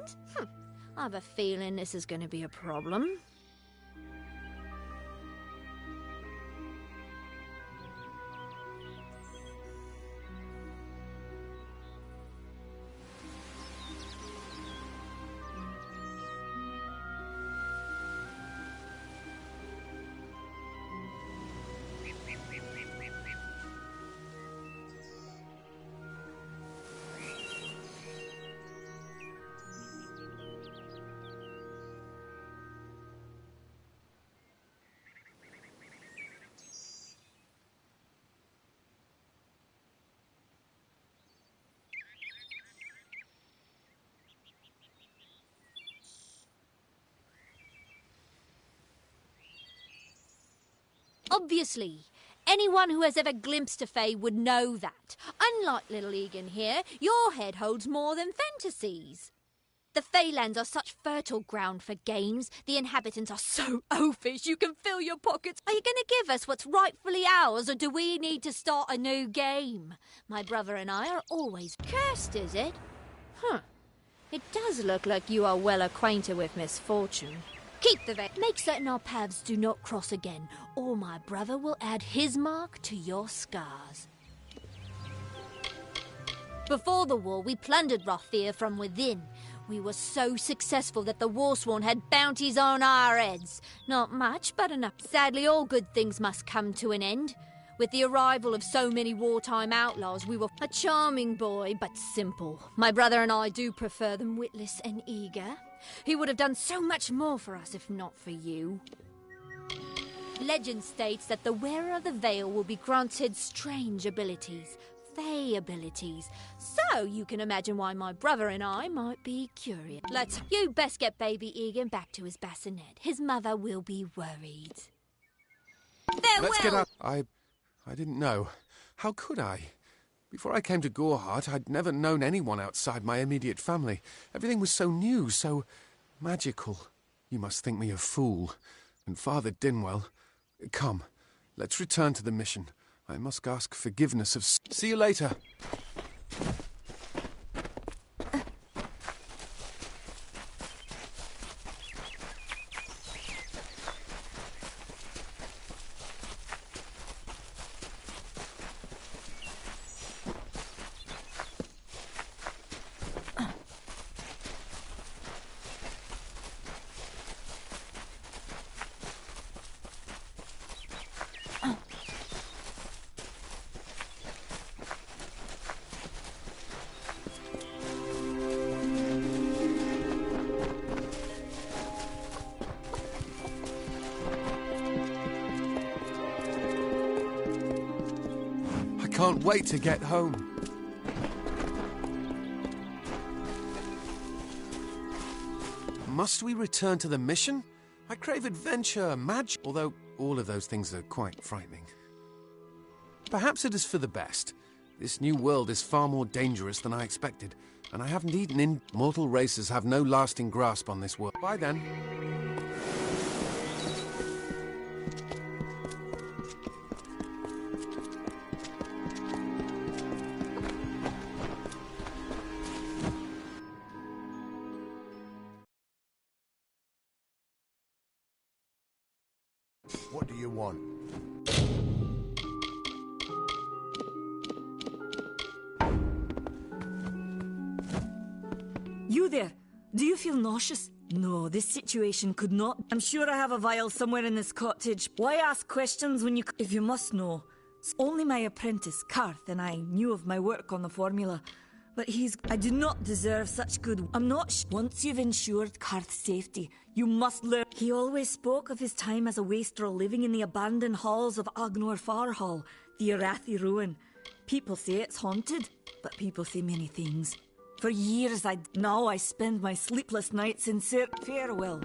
I have a feeling this is going to be a problem. Obviously, anyone who has ever glimpsed a fae would know that. Unlike little Egan here, your head holds more than fantasies. The Feylands are such fertile ground for games. The inhabitants are so oafish you can fill your pockets. Are you going to give us what's rightfully ours, or do we need to start a new game? My brother and I are always cursed, is it? It does look like you are well acquainted with misfortune. Keep the veil. Make certain our paths do not cross again, or my brother will add his mark to your scars. Before the war, we plundered Rothier from within. We were so successful that the Warsworn had bounties on our heads. Not much, but enough. Sadly, all good things must come to an end. With the arrival of so many wartime outlaws, we were a charming boy, but simple. My brother and I do prefer them witless and eager. He would have done so much more for us if not for you. Legend states that the wearer of the veil will be granted strange abilities, fey abilities. So you can imagine why my brother and I might be curious. You best get baby Egan back to his bassinet. His mother will be worried. Farewell!
Let's get up. I didn't know. How could I? Before I came to Gorhart, I'd never known anyone outside my immediate family. Everything was so new, so magical. You must think me a fool. And Father Dinwell... Come, let's return to the mission. I must ask forgiveness of... See you later. Can't wait to get home. Must we return to the mission? I crave adventure, magic, although all of those things are quite frightening. Perhaps it is for the best. This new world is far more dangerous than I expected, and I haven't eaten in. Mortal races have no lasting grasp on this world. Bye then.
What do you want?
You there? Do you feel nauseous? No, this situation could not... I'm sure I have a vial somewhere in this cottage. Why ask questions when you... If you must know. It's only my apprentice, Karth, and I knew of my work on the formula. But I do not deserve such good... I'm not... Once you've ensured Karth's safety, you must learn... He always spoke of his time as a wastrel living in the abandoned halls of Agnor Farhall, the Arathi ruin. People say it's haunted, but people say many things. For years now I spend my sleepless nights in farewell.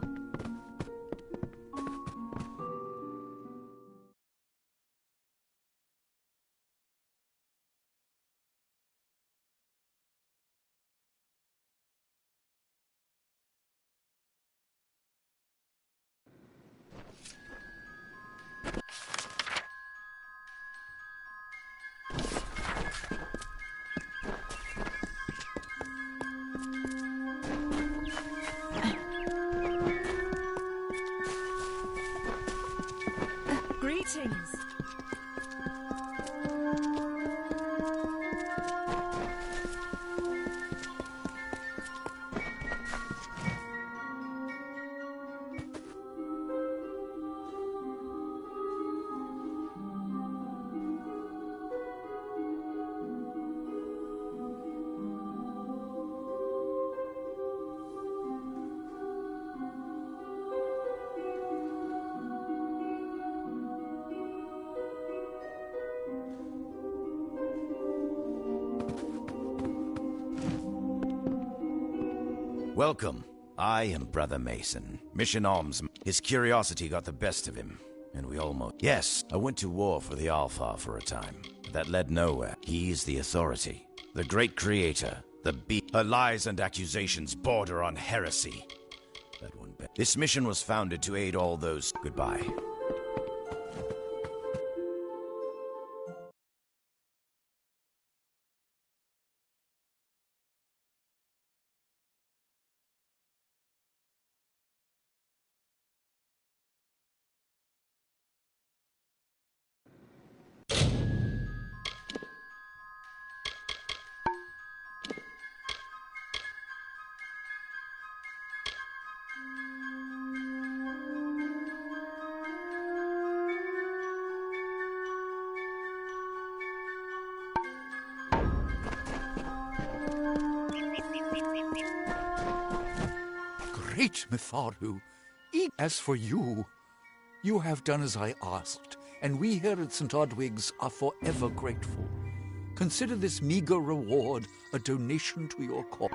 Welcome. I am Brother Mason. Mission Alms. His curiosity got the best of him, and we almost... Yes, I went to war for the Alpha for a time, but that led nowhere. He is the authority, the great creator, the Her lies and accusations border on heresy. That one bet. This mission was founded to aid all those... Goodbye.
Great Mitharu, as for you, you have done as I asked, and we here at St. Odwig's are forever grateful. Consider this meager reward a donation to your cause.